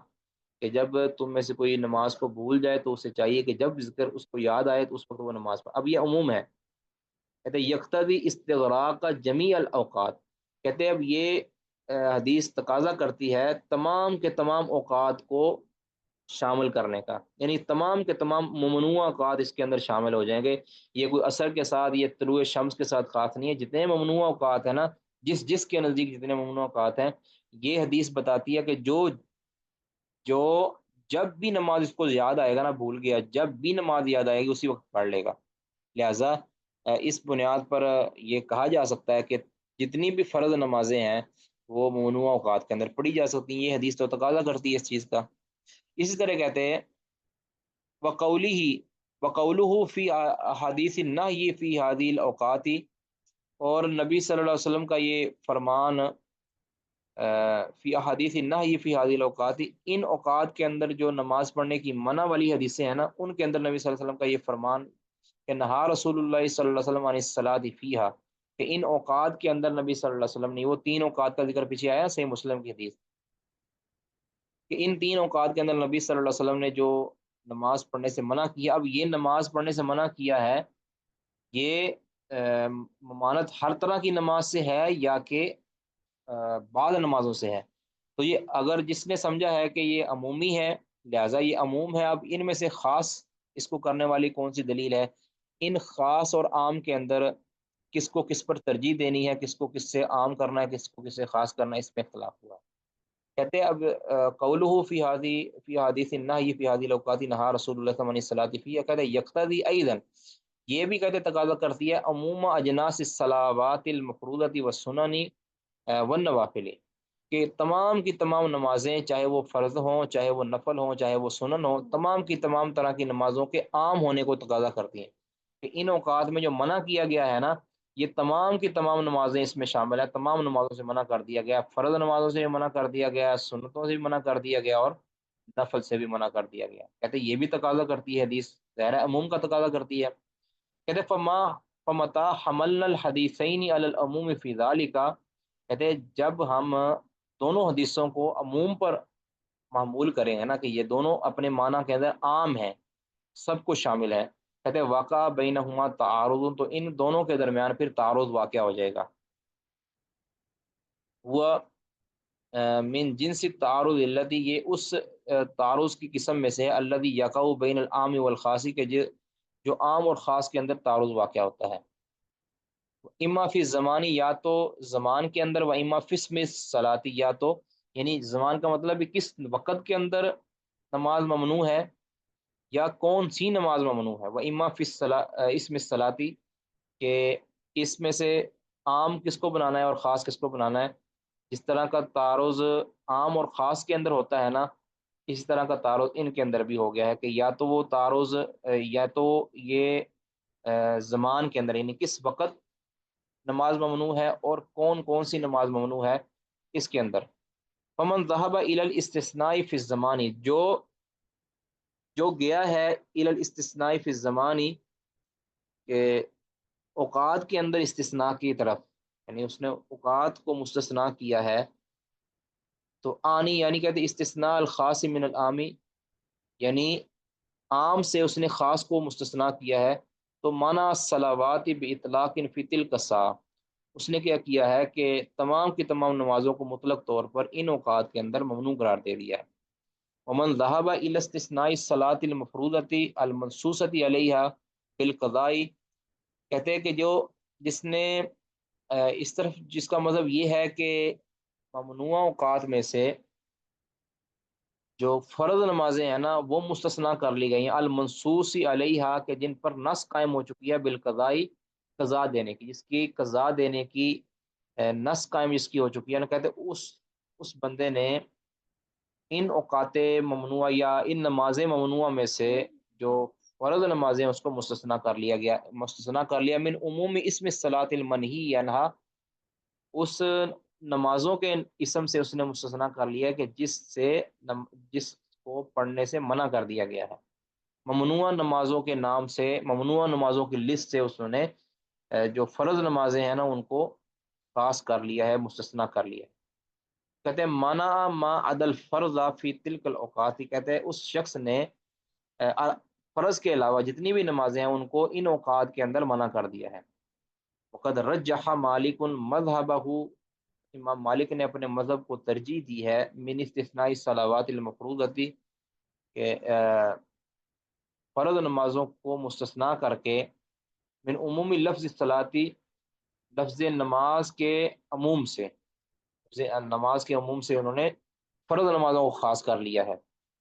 کہ جب تم میں سے کوئی نماز کو بھول جائے تو اسے چاہیے کہ جب ذکر اس کو یاد آئے تو اس وقت وہ نماز پڑھے۔ اب یہ عموم ہے، کہتے ہیں یقتضی استغراق جمیع الاوقات، کہتے ہیں اب یہ حدیث تقاضا کرتی ہے تمام کے تمام اوقات کو شامل کرنے کا، یعنی تمام کے تمام ممنوع اوقات اس کے اندر شامل ہو جائیں گے۔ یہ کوئی عصر کے ساتھ، یہ طلوع شمس کے ساتھ خاص نہیں ہے، جتنے ممنوع اوقات ہیں نا، جس کے نزدیک جتنے ممنوع اوقات ہیں، یہ حدیث بتاتی ہے کہ جو جب بھی نماز اس کو یاد آئے گا نا، بھول گیا، جب بھی نماز یاد آئے گی اسی وقت پڑھ لے گا۔ لہٰذا اس بنیاد پر یہ کہا جا سکتا ہے کہ جتنی بھی فرض نمازیں ہیں وہ ممنوع اوقات کے اندر پڑھی جا سکتی ہیں، یہ حدیث تو تقاضا کرتی ہے اس چیز کا۔ اسی طرح کہتے ہیں وقولی وقولہ فی حدیث النہی فی ہذی الاوقات، اور نبی صلی اللہ علیہ وسلم کا یہ فرمان فی احادیث النہی فی ہذی الاوقات، ان اوقات کے اندر جو نماز پڑھنے کی منع والی حدیثیں ہیں نا، ان کے اندر نبی صلی اللہ علیہ وسلم کا یہ فرمان کہ نہا رسول اللہ صلی اللہ علیہ وسلم عن الصلاۃ فیہا، کہ ان اوقات کے اندر نبی صلی اللہ علیہ وسلم نے، وہ تین اوقات کا ذکر پیچھے آیا صحیح مسلم کی حدیث، کہ ان تین اوقات کے اندر نبی صلی اللہ علیہ وسلم نے جو نماز پڑھنے سے منع کیا۔ اب یہ نماز پڑھنے سے منع کیا ہے، یہ ممانت ہر طرح کی نماز سے ہے یا کہ بعض نمازوں سے ہے؟ تو یہ اگر جس نے سمجھا ہے کہ یہ عمومی ہے، لہٰذا یہ عموم ہے، اب ان میں سے خاص اس کو کرنے والی کون سی دلیل ہے؟ ان خاص اور عام کے اندر کس کو کس پر ترجیح دینی ہے، کس کو کس سے عام کرنا ہے، کس کو کس سے خاص کرنا ہے، اس میں اختلاف ہوا۔ کہتے ہیں اب قولہ فی حدیث النہی فی هذه الاوقات نہا رسول اللہ صلی اللہ علیہ وسلم فیہا، کہتے ہیں یقتضی ایضا، یہ بھی کہتے تقاضا کرتی ہے عموم اجناس الصلاوات المفروضۃ والسنن والنوافل، کہ تمام کی تمام نمازیں، چاہے وہ فرض ہوں، چاہے وہ نفل ہوں، چاہے وہ سنن ہوں، تمام کی تمام طرح کی نمازوں کے عام ہونے کو تقاضا کرتی ہیں، کہ ان اوقات میں جو منع کیا گیا ہے نا، یہ تمام کی تمام نمازیں اس میں شامل ہیں، تمام نمازوں سے منع کر دیا گیا، فرض نمازوں سے بھی منع کر دیا گیا، سنتوں سے بھی منع کر دیا گیا، اور نفل سے بھی منع کر دیا گیا۔ کہتے ہیں یہ بھی تقاضا کرتی ہے حدیث، ظاہر ہے عموم کا تقاضا کرتی ہے۔ کہتے فمتا حملنا الحدیثین علی العموم فی ذلک، کہتے ہیں جب ہم دونوں حدیثوں کو عموم پر معمول کریں گے نا، کہ یہ دونوں اپنے معنی کے اندر عام ہیں، سب کو شامل ہے، کہتے ہیں واقع بینہما تعارض، تو ان دونوں کے درمیان پھر تعارض واقع ہو جائے گا، وہ من جنس تعارض الذی، یہ اس تعارض کی قسم میں سے ہے، الذی یقع بین العام والخاص، کے جو عام اور خاص کے اندر تعارض واقع ہوتا ہے، اما فی زمانی، یا تو زمان کے اندر، و اما فی اسم صلاتی، یا تو یعنی زمان کا مطلب ہے کس وقت کے اندر نماز ممنوع ہے، یا کون سی نماز ممنوع ہے، و اما فی اسم صلاتی، کہ اس میں سے عام کس کو بنانا ہے اور خاص کس کو بنانا ہے۔ جس طرح کا تعارض عام اور خاص کے اندر ہوتا ہے نا، اسی طرح کا تعارض ان کے اندر بھی ہو گیا ہے، کہ یا تو وہ تعارض یا تو یہ زمان کے اندر، یعنی کس وقت نماز ممنوع ہے اور کون کون سی نماز ممنوع ہے اس کے اندر۔ فمن ذهب الى الاستثناء فی الزمان، جو گیا ہے الى الاستثناء فی الزمان، کہ اوقات کے اندر استثناء کی طرف، یعنی اس نے اوقات کو مستثنا کیا ہے، تو آنی یعنی کہتے استثناء الخاص من العام، یعنی عام سے اس نے خاص کو مستثنا کیا ہے، تو منع الصلاوات باطلاق فی تلک الساعہ، اس نے کیا کیا ہے کہ تمام کی تمام نمازوں کو مطلق طور پر ان اوقات کے اندر ممنوع قرار دے دیا ہے۔ ومن ذهب الى استثناء الصلاة المفروضة المنصوصة علیہا بالقضاء، کہتے ہیں کہ جس نے اس طرف، جس کا مذہب یہ ہے کہ ممنوع اوقات میں سے جو فرض نمازیں ہیں نا وہ مستثنا کر لی گئی ہیں، المنصوص علیہا، کہ جن پر نص قائم ہو چکی ہے، بالقضاء، قضا دینے کی، جس کی قضا دینے کی نص قائم جس کی ہو چکی ہے نا، کہتے اس بندے نے ان اوقات ممنوع یا ان نماز ممنوع میں سے جو فرض نمازیں اس کو مستثنا کر لیا من عموم اسم الصلاۃ المنہی عنہا، اس نمازوں کے اسم سے اس نے مستثنا کر لیا کہ جس کو پڑھنے سے منع کر دیا گیا ہے، ممنوع نمازوں کے نام سے، ممنوع نمازوں کی لسٹ سے اس نے جو فرض نمازیں ہیں نا ان کو خاص کر لیا ہے، مستثنا کر لیا ہے۔ کہتے ہیں منع ما عدل فرض فی تلک الاوقات، کہتے ہیں اس شخص نے فرض کے علاوہ جتنی بھی نمازیں ہیں ان کو ان اوقات کے اندر منع کر دیا ہے۔ وقد رجح مالک مذہبہ، امام مالک نے اپنے مذہب کو ترجیح دی ہے، من استثناء الصلاوات المفروضۃ، کہ فرض نمازوں کو مستثنا کر کے، من عمومی لفظ الصلاۃ، لفظ نماز کے عموم سے، نماز کے عموم سے انہوں نے فرض نمازوں کو خاص کر لیا ہے۔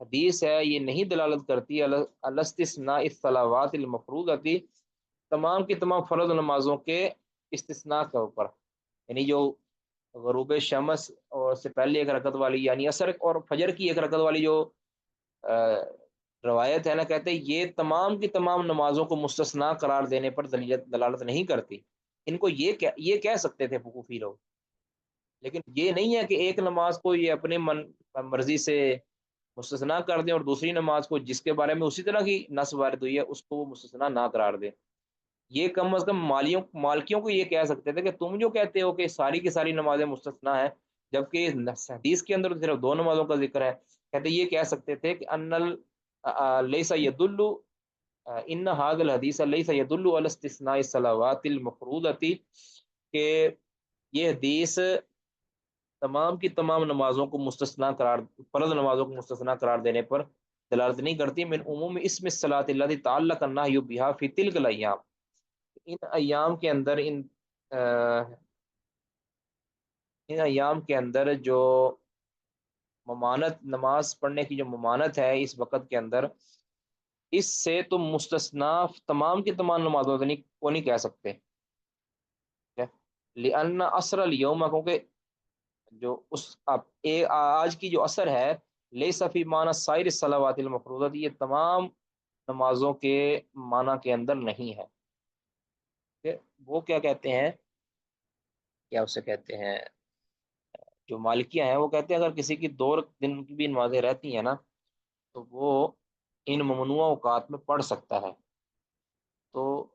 حدیث ہے یہ نہیں دلالت کرتی علی استثناء الصلوات المفروضۃ، تمام کی تمام فرض نمازوں کے استثناء کے اوپر، یعنی جو غروب شمس اور سے پہلے ایک رکعت والی، یعنی عصر اور فجر کی ایک رکعت والی جو روایت ہے نا، کہتے ہیں یہ تمام کی تمام نمازوں کو مستثنا قرار دینے پر دلالت نہیں کرتی۔ ان کو یہ کہہ سکتے تھے وقوفی لوگ، لیکن یہ نہیں ہے کہ ایک نماز کو یہ اپنے مرضی سے مستثنا کر دیں اور دوسری نماز کو جس کے بارے میں اسی طرح کی نص وارد ہوئی ہے اس کو وہ مستثنا نہ قرار دیں۔ یہ کم از کم مالکیوں کو یہ کہہ سکتے تھے کہ تم جو کہتے ہو کہ ساری کی ساری نمازیں مستثنا ہیں، جبکہ حدیث کے اندر صرف دو نمازوں کا ذکر ہے، کہتے یہ کہہ سکتے تھے کہ لیس یدل ان هذا الحدیث لیس یدل علی استثناء الصلوات المفروضۃ، کہ یہ حدیث تمام کی تمام نمازوں کو مستثنا قرار، فرض نمازوں کو مستثنا قرار دینے پر دلالت نہیں کرتی۔ من عموم اسم الصلاۃ الذی تعلق النہی بها فی تلک الایام، ان ایام کے اندر ان ایام کے اندر جو ممانت، نماز پڑھنے کی جو ممانت ہے اس وقت کے اندر، اس سے تم مستثنا تمام کی تمام نمازوں کو نہیں کہہ سکتے، لأن عصر اليوم، کیونکہ جو آج کی جو عصر ہے، لیس فی معنی سائر الصلوات المفروضۃ، یہ تمام نمازوں کے معنی کے اندر نہیں ہے۔ وہ کیا کہتے ہیں، کیا اسے کہتے ہیں، جو مالکیہ ہیں وہ کہتے ہیں اگر کسی کی 2 دن کی بھی نمازیں رہتی ہیں نا تو وہ ان ممنوع اوقات میں پڑھ سکتا ہے۔ تو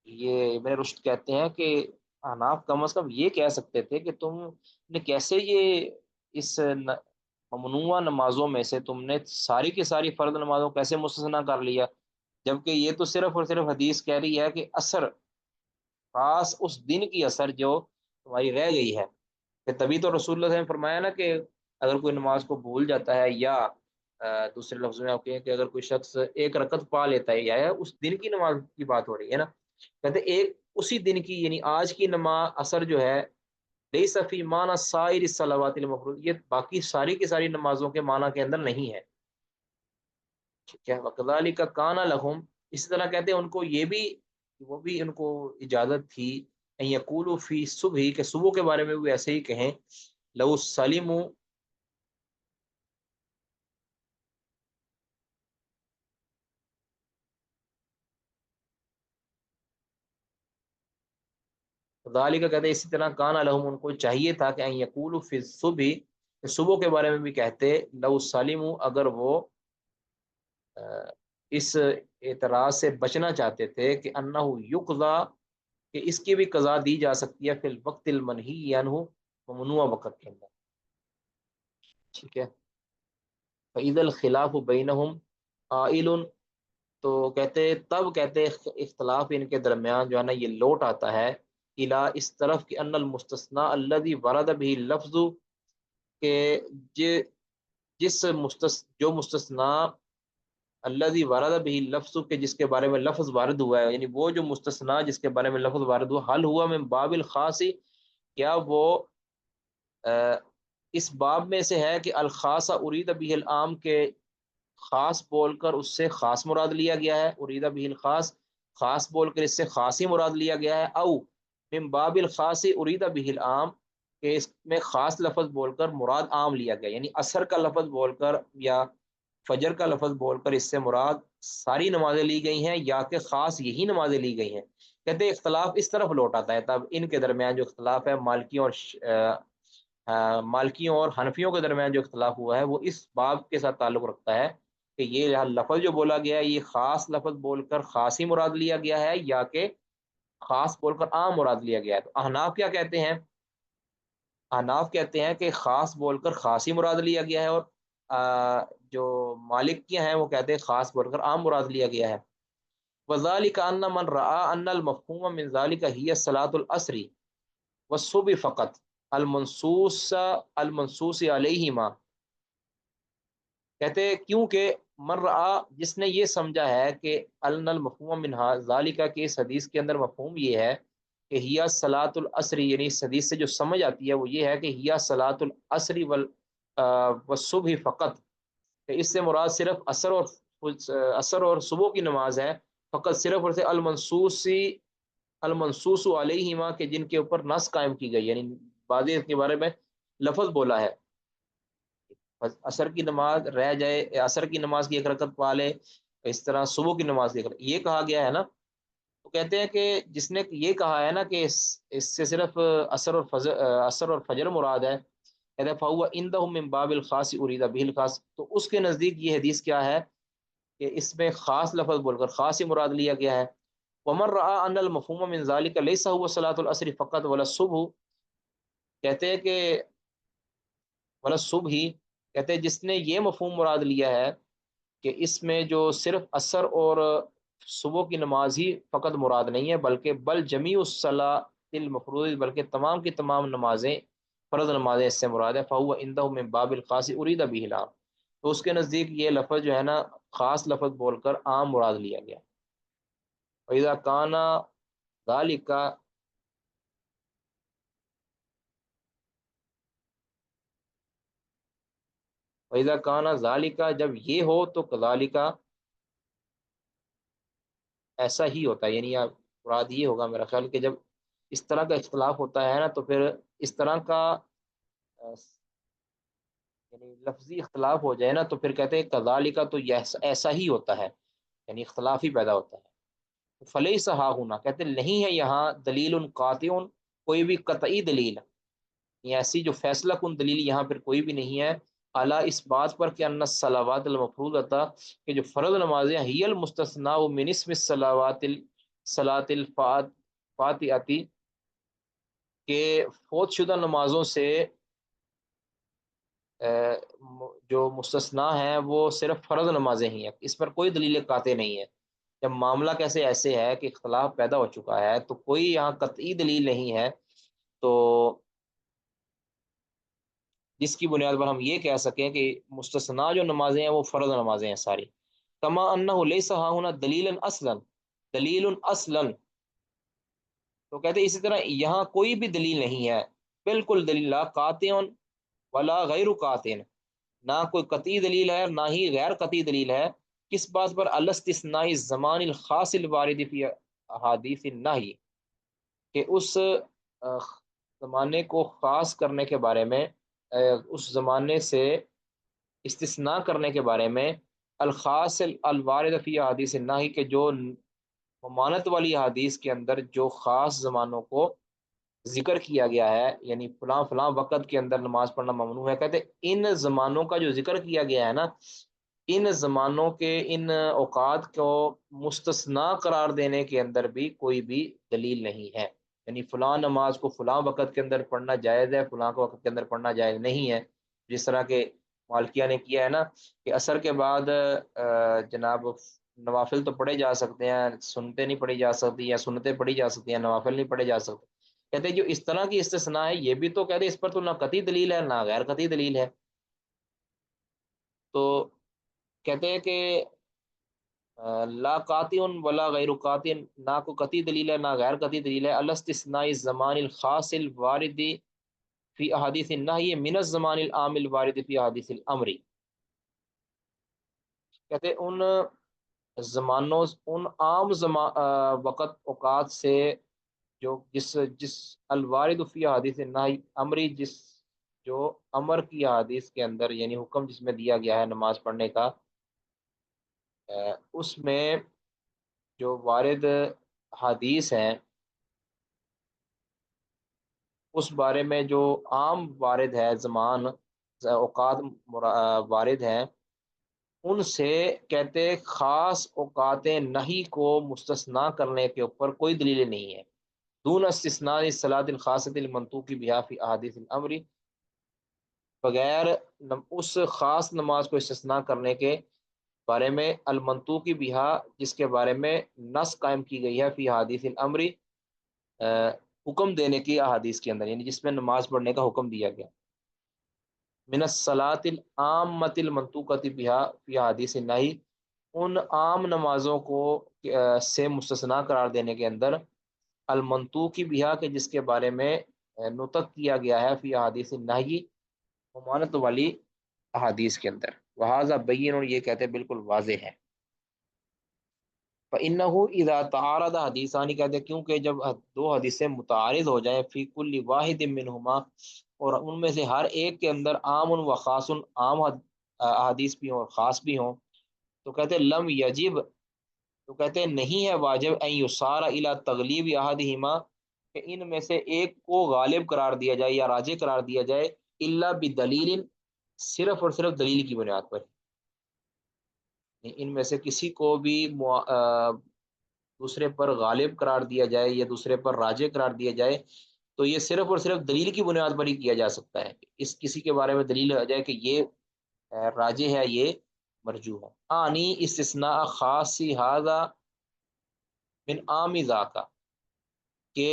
یہ ابن رشد کہتے ہیں کہ احناف کم از کم یہ کہہ سکتے تھے کہ تم نے کیسے یہ اس ممنوع نمازوں میں سے تم نے ساری کی ساری فرض نمازوں کو کیسے مستثنا کر لیا، جبکہ یہ تو صرف اور صرف حدیث کہہ رہی ہے کہ عصر، خاص اس دن کی عصر جو تمہاری رہ گئی ہے، کہ تبھی تو رسول اللہ صلی اللہ علیہ وسلم نے فرمایا نا کہ اگر کوئی نماز کو بھول جاتا ہے، یا دوسرے لفظ میں آپ کہیں کہ اگر کوئی شخص ایک رکعت پا لیتا ہے، یا اس دن کی نماز کی بات ہو رہی ہے نا، کہتے ایک اسی دن کی، یعنی آج کی نماز عصر جو ہے، لیس فی معنی سائر الصلوات المفروض، یہ باقی ساری کی ساری نمازوں کے معنی کے اندر نہیں ہے، ٹھیک ہے۔ وکذالک کان لہم، اسی طرح کہتے ہیں ان کو یہ بھی، وہ بھی ان کو اجازت تھی ان یقولوا فی صبح، کہ صبح کے بارے میں بھی ایسے ہی کہیں، لو سلموا، ذالک کہتے ہیں اسی طرح کان لہم، ان کو چاہیے تھا کہ ان یقولوا فی الصبح، کہ صبح کے بارے میں بھی کہتے، لو سلموا، اگر وہ اس اعتراض سے بچنا چاہتے تھے کہ انہ یقضا، کہ اس کی بھی قضا دی جا سکتی ہے فی الوقت المنہی عنہ، ممنوع وقت کے اندر، ٹھیک ہے۔ فَإِذَا الْخِلَافُ بَيْنَهُمْ قَائِلٌ، تو کہتے تب کہتے اختلاف ان کے درمیان جو ہے نا یہ لوٹ آتا ہے، الا اس طرف کہ ان المستثنى الذي ورد به اللفظ، کہ جو مستثنا الذي ورد به اللفظ، کہ جس کے بارے میں لفظ وارد ہوا ہے، یعنی وہ جو مستثنا جس کے بارے میں لفظ وارد ہوا، حل ہوا من باب الخاص، کیا وہ اس باب میں سے ہے کہ الخاص ارید به العام، کے خاص بول کر اس سے خاص مراد لیا گیا ہے، ارید به الخاص، خاص بول کر اس سے خاص ہی مراد لیا گیا ہے، او من باب الخاص ارید به العام، کہ اس میں خاص لفظ بول کر مراد عام لیا گیا، یعنی عصر کا لفظ بول کر یا فجر کا لفظ بول کر اس سے مراد ساری نمازیں لی گئی ہیں، یا کہ خاص یہی نمازیں لی گئی ہیں۔ کہتے ہیں اختلاف اس طرف لوٹ آتا ہے، تب ان کے درمیان جو اختلاف ہے، مالکیوں اور حنفیوں کے درمیان جو اختلاف ہوا ہے وہ اس باب کے ساتھ تعلق رکھتا ہے کہ یہ لفظ جو بولا گیا ہے یہ خاص لفظ بول کر خاص ہی مراد لیا گیا ہے، یا کہ خاص بول کر عام مراد لیا گیا ہے۔ تو احناف کیا کہتے ہیں، احناف کہتے ہیں کہ خاص بول کر خاص ہی مراد لیا گیا ہے، اور جو مالک کیا ہیں وہ کہتے ہیں خاص بول کر عام مراد لیا گیا ہے۔ وذالک ان من رأى ان المفہوم من ذلك هي صلاة العصر والصبح فقط المنصوص علیہما، کہتے ہیں کیونکہ من رأى، جس نے یہ سمجھا ہے کہ ان المفہوم من ذلك، کہ اس حدیث کے اندر مفہوم یہ ہے کہ ہیا صلاۃ العصر، یعنی اس حدیث سے جو سمجھ آتی ہے وہ یہ ہے کہ ہیا صلاۃ العصر والصبح فقط، کہ اس سے مراد صرف عصر اور صبح کی نماز ہے، فقط صرف اور صرف المنصوص علیہما کہ جن کے اوپر نص قائم کی گئی، یعنی بعض اس کے بارے میں لفظ بولا ہے، عصر کی نماز رہ جائے، عصر کی نماز کی ایک رکعت پا لے، اس طرح صبح کی نماز کی ایک رکعت، یہ کہا گیا ہے نا. تو کہتے ہیں کہ جس نے یہ کہا ہے نا کہ اس سے صرف عصر اور فجر مراد ہے، کہتے ہیں فہو عندہم من باب الخاص ارید به الخاص، تو اس کے نزدیک یہ حدیث کیا ہے کہ اس میں خاص لفظ بول کر خاص ہی مراد لیا گیا ہے. ومن رأى ان المفہوم من ذلك ليس هو صلاۃ العصر فقط ولا الصبح، کہتے ہیں کہ ولا الصبح ہی، کہتے ہیں جس نے یہ مفہوم مراد لیا ہے کہ اس میں جو صرف عصر اور صبح کی نماز ہی فقط مراد نہیں ہے، بل جمیع الصلاۃ المفروض، بلکہ تمام کی تمام نمازیں، فرض نمازیں اس سے مراد ہے. فہو عندہ من باب الخاص ارید به العام، تو اس کے نزدیک یہ لفظ جو ہے نا خاص لفظ بول کر عام مراد لیا گیا. فإذا كان ذلك، فإذا كان ذلك، جب یہ ہو تو كذلك، ایسا ہی ہوتا ہے، یعنی مراد یہ ہوگا میرا خیال کہ جب اس طرح کا اختلاف ہوتا ہے نا تو پھر اس طرح کا یعنی لفظی اختلاف ہو جائے نا تو پھر کہتے ہیں کذالک، تو یہ ایسا ہی ہوتا ہے، یعنی اختلاف ہی پیدا ہوتا ہے. فلیس ہا ہونا، کہتے ہیں نہیں ہے یہاں دلیل قاطع، کوئی بھی قطعی دلیل، یہ ایسی جو فیصلہ کن دلیل یہاں پھر کوئی بھی نہیں ہے، اعلیٰ اس بات پر کہ ان الصلوات المفروضہ، کہ جو فرض نمازیں ہی المستثناء من اسم الصلوات صلاۃ الفاتحتی، کہ فوت شدہ نمازوں سے جو مستثنیٰ ہیں وہ صرف فرض نمازیں ہی ہیں، اس پر کوئی دلیل قاطع نہیں ہے. جب معاملہ کیسے ایسے ہے کہ اختلاف پیدا ہو چکا ہے تو کوئی یہاں قطعی دلیل نہیں ہے، تو جس کی بنیاد پر ہم یہ کہہ سکیں کہ مستثنیٰ جو نمازیں ہیں وہ فرض نمازیں ہیں ساری. کما انہ لیس ہا ہونا دلیل اصلا، تو کہتے ہیں اسی طرح یہاں کوئی بھی دلیل نہیں ہے، بالکل دلیل لا قاطع ولا غیر قاطع، نہ کوئی قطعی دلیل ہے نہ ہی غیر قطعی دلیل ہے. کس بات پر؟ الاستثناء الزمان الخاص الوارد فی احادیث النہی، کہ اس زمانے کو خاص کرنے کے بارے میں، اس زمانے سے استثناء کرنے کے بارے میں، الخاص الوارد فی احادیث النہی، کہ جو ممانت والی حدیث کے اندر جو خاص زمانوں کو ذکر کیا گیا ہے، یعنی فلاں فلاں وقت کے اندر نماز پڑھنا ممنوع ہے، کہتے ان زمانوں کا جو ذکر کیا گیا ہے نا، ان زمانوں کے ان اوقات کو مستثنا قرار دینے کے اندر بھی کوئی بھی دلیل نہیں ہے، یعنی فلاں نماز کو فلاں وقت کے اندر پڑھنا جائز ہے، فلاں وقت کے اندر پڑھنا جائز نہیں ہے. جس طرح کہ مالکیہ نے کیا ہے نا کہ عصر کے بعد جناب نوافل تو پڑھے جا سکتے ہیں، سنتے نہیں پڑھی جا سکتی، یا سنتیں پڑھی جا سکتی ہیں، نوافل نہیں پڑھے جا سکتے. کہتے ہیں جو اس طرح کی استثناء ہے یہ بھی تو کہتے ہیں اس پر تو نہ قطعی دلیل ہے نہ غیر قطعی دلیل ہے. تو کہتے ہیں کہ لا قاطع ولا غیر قاطع، نہ کو قطعی دلیل ہے نہ غیر قطعی دلیل ہے. الاستثناء الزمان الخاص الوارد فی احادیث النہی من الزمان العام الوارد فی احادیث الامر، کہتے ہیں ان زمانوں، ان عام وقت اوقات سے جو جس الوارد فی حدیث نہی امری، جو امر کی حدیث کے اندر یعنی حکم جس میں دیا گیا ہے نماز پڑھنے کا، اس میں جو وارد حدیث ہیں اس بارے میں جو عام وارد ہے زمان اوقات وارد ہیں، ان سے کہتے خاص اوقات نہی کو مستثنا کرنے کے اوپر کوئی دلیل نہیں ہے. دون استثناء الصلاۃ الخاصۃ المنطوق بها فی احادیث الامر، بغیر اس خاص نماز کو استثناء کرنے کے بارے میں المنطوق بها، جس کے بارے میں نص قائم کی گئی ہے فی احادیث الامر، حکم دینے کی احادیث کے اندر، یعنی جس میں نماز پڑھنے کا حکم دیا گیا. من الصلاۃ العامۃ المنطوقۃ بها فی احادیث النہی، ان عام نمازوں کو سے مستثنا قرار دینے کے اندر المنطوق بها، کے جس کے بارے میں نطق کیا گیا ہے فی احادیث النہی، ممانت والی احادیث کے اندر. وہذا بین، اور یہ کہتے ہیں بالکل واضح ہے. فَإِنَّهُ إِذَا تَعَارَضَ حدیثانی، کہتے ہیں کیونکہ جب دو حدیثیں متعارض ہو جائیں، فی کل واحد منہما، اور ان میں سے ہر ایک کے اندر عام و خاص، عام احادیث بھی ہوں اور خاص بھی ہوں، تو کہتے ہیں لم یجب، تو کہتے ہیں نہیں ہے واجب ان یصار الی تغلیب احدہما، کہ ان میں سے ایک کو غالب قرار دیا جائے یا راجح قرار دیا جائے، الا بدلیل، صرف اور صرف دلیل کی بنیاد پر. ان میں سے کسی کو بھی دوسرے پر غالب قرار دیا جائے یا دوسرے پر راجح قرار دیا جائے، تو یہ صرف اور صرف دلیل کی بنیاد پر ہی کیا جا سکتا ہے. اس کسی کے بارے میں دلیل آ جائے کہ یہ راجح ہے، یہ مرجوح ہے. آنی استثناء خاص ہذا من عام ذاکا، کہ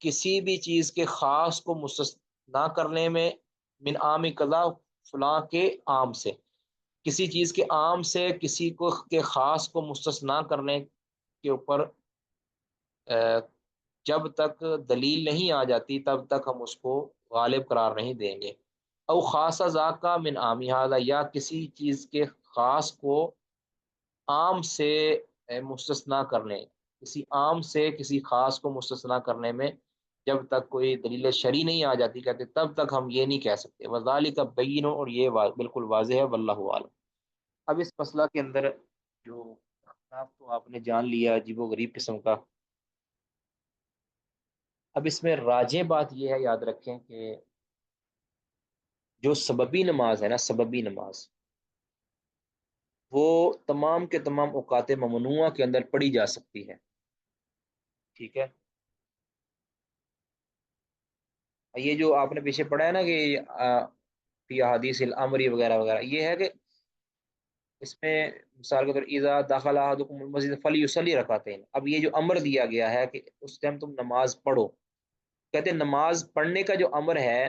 کسی بھی چیز کے خاص کو مستثنا کرنے میں، من عام قضا، فلاں کے عام سے، کسی چیز کے عام سے کسی کو کے خاص کو مستثنا کرنے کے اوپر جب تک دلیل نہیں آ جاتی تب تک ہم اس کو غالب قرار نہیں دیں گے. او خاص ذاکا من عام ھذا، یا کسی چیز کے خاص کو عام سے مستثنا کرنے، کسی عام سے کسی خاص کو مستثنا کرنے میں جب تک کوئی دلیل شرعی نہیں آ جاتی، کہتے تب تک ہم یہ نہیں کہہ سکتے. وذالک بین، اور یہ بالکل واضح ہے. واللہ اعلم. اب اس مسئلہ کے اندر جو اختلاف تو آپ نے جان لیا عجیب و غریب قسم کا. اب اس میں راجح بات یہ ہے، یاد رکھیں کہ جو سببی نماز ہے نا، سببی نماز، وہ تمام کے تمام اوقات ممنوعہ کے اندر پڑھی جا سکتی ہے. ٹھیک ہے، یہ جو آپ نے پیچھے پڑھا ہے نا کہ فی احادیث الامری وغیرہ وغیرہ، یہ ہے کہ اس میں مثال کے طور اذا دخل احدکم المسجد فلیصلی رکعتین، اب یہ جو امر دیا گیا ہے کہ اس ٹائم تم نماز پڑھو، کہتے ہیں نماز پڑھنے کا جو امر ہے،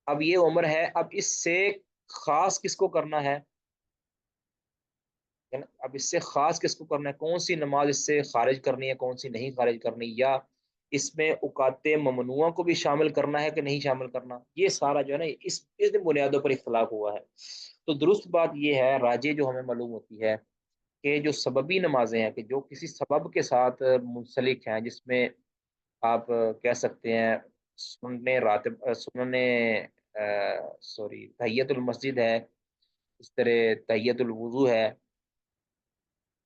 اب یہ عمر ہے، اب اس سے خاص کس کو کرنا ہے، اب اس سے خاص کس کو کرنا ہے، کون سی نماز اس سے خارج کرنی ہے، کون سی نہیں خارج کرنی، یا اس میں اوقات ممنوعہ کو بھی شامل کرنا ہے کہ نہیں شامل کرنا، یہ سارا جو ہے نا اس بنیادوں پر اختلاف ہوا ہے. تو درست بات یہ ہے، راجح جو ہمیں معلوم ہوتی ہے، کہ جو سببی نمازیں ہیں، کہ جو کسی سبب کے ساتھ منسلک ہیں، جس میں آپ کہہ سکتے ہیں سننے راتب، سننے سوری تحیت المسجد ہے، اس طرح تحیت الوضو ہے،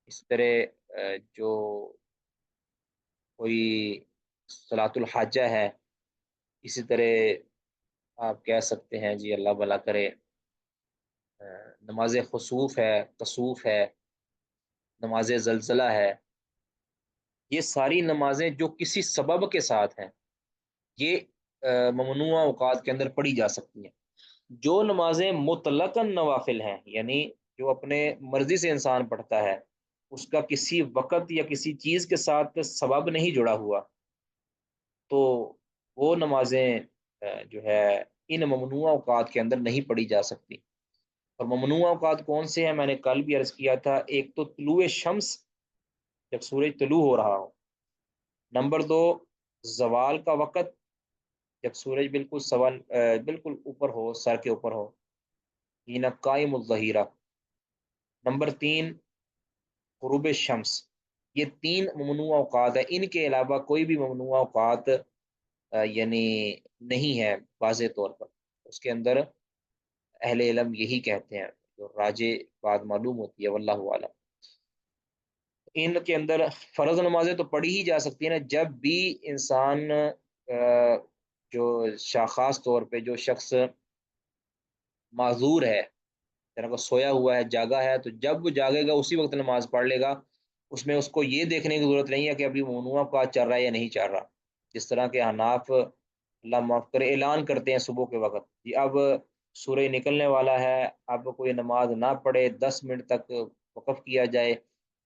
اس طرح جو کوئی صلاۃ الحاجہ ہے، اسی طرح آپ کہہ سکتے ہیں جی اللہ بھلا کرے نماز خسوف ہے، کسوف ہے، نماز زلزلہ ہے. یہ ساری نمازیں جو کسی سبب کے ساتھ ہیں، یہ ممنوعہ اوقات کے اندر پڑھی جا سکتی ہیں. جو نمازیں مطلقاً نوافل ہیں، یعنی جو اپنے مرضی سے انسان پڑھتا ہے، اس کا کسی وقت یا کسی چیز کے ساتھ سبب نہیں جڑا ہوا، تو وہ نمازیں جو ہے ان ممنوعہ اوقات کے اندر نہیں پڑھی جا سکتی. اور ممنوعہ اوقات کون سے ہیں، میں نے کل بھی عرض کیا تھا، ایک تو طلوع شمس، جب سورج طلوع ہو رہا ہو. نمبر 2، زوال کا وقت، جب سورج بالکل اوپر ہو، سر کے اوپر ہو، یہ قائم الظہیرہ. نمبر 3، غروب شمس. یہ 3 ممنوع اوقات ہیں، ان کے علاوہ کوئی بھی ممنوع اوقات یعنی نہیں ہے واضح طور پر. اس کے اندر اہل علم یہی کہتے ہیں، جو راجح بات معلوم ہوتی ہے. واللہ اعلم. ان کے اندر فرض نمازیں تو پڑھی ہی جا سکتی ہیں نا، جب بھی انسان جو خاص طور پہ جو شخص معذور ہے، جناب سویا ہوا ہے، جاگا ہے، تو جب وہ جاگے گا اسی وقت نماز پڑھ لے گا. اس میں اس کو یہ دیکھنے کی ضرورت نہیں ہے کہ ابھی ممنوعہ کا چل رہا ہے یا نہیں چل رہا. جس طرح کے حناف اللہ معاف کرے اعلان کرتے ہیں صبح کے وقت کہ اب سورج نکلنے والا ہے، اب کوئی نماز نہ پڑھے، 10 منٹ تک وقف کیا جائے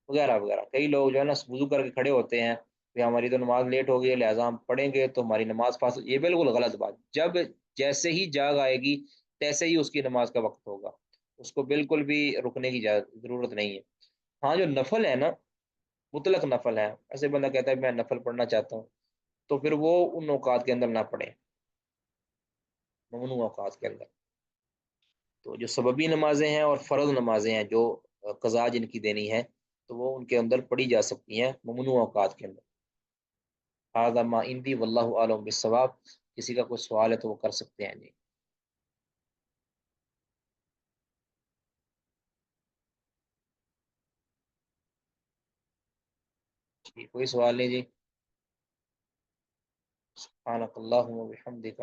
وغیرہ وغیرہ. کئی لوگ جو ہے نا وضو کر کے کھڑے ہوتے ہیں کہ ہماری تو نماز لیٹ ہو گئی ہے، لہٰذا ہم پڑھیں گے تو ہماری نماز فاسد. یہ بالکل غلط بات. جب جیسے ہی جاگ آئے گی تیسے ہی اس کی نماز کا وقت ہوگا، اس کو بالکل بھی رکنے کی ضرورت نہیں ہے. ہاں جو نفل ہے نا، مطلق نفل ہے، ایسے بندہ کہتا ہے میں نفل پڑھنا چاہتا ہوں، تو پھر وہ ان اوقات کے اندر نہ پڑھے، ممنوع اوقات کے اندر. تو جو سببی نمازیں ہیں اور فرض نمازیں ہیں جو قضا جن کی دینی ہے تو وہ ان کے اندر پڑھی جا سکتی ہیں ممنوع اوقات کے اندر. هذا ما عندي واللہ اعلم بالصواب. کسی کا کوئی سوال ہے تو وہ کر سکتے ہیں جی. کوئی سوال نہیں جی. سبحانک اللہم و بحمدک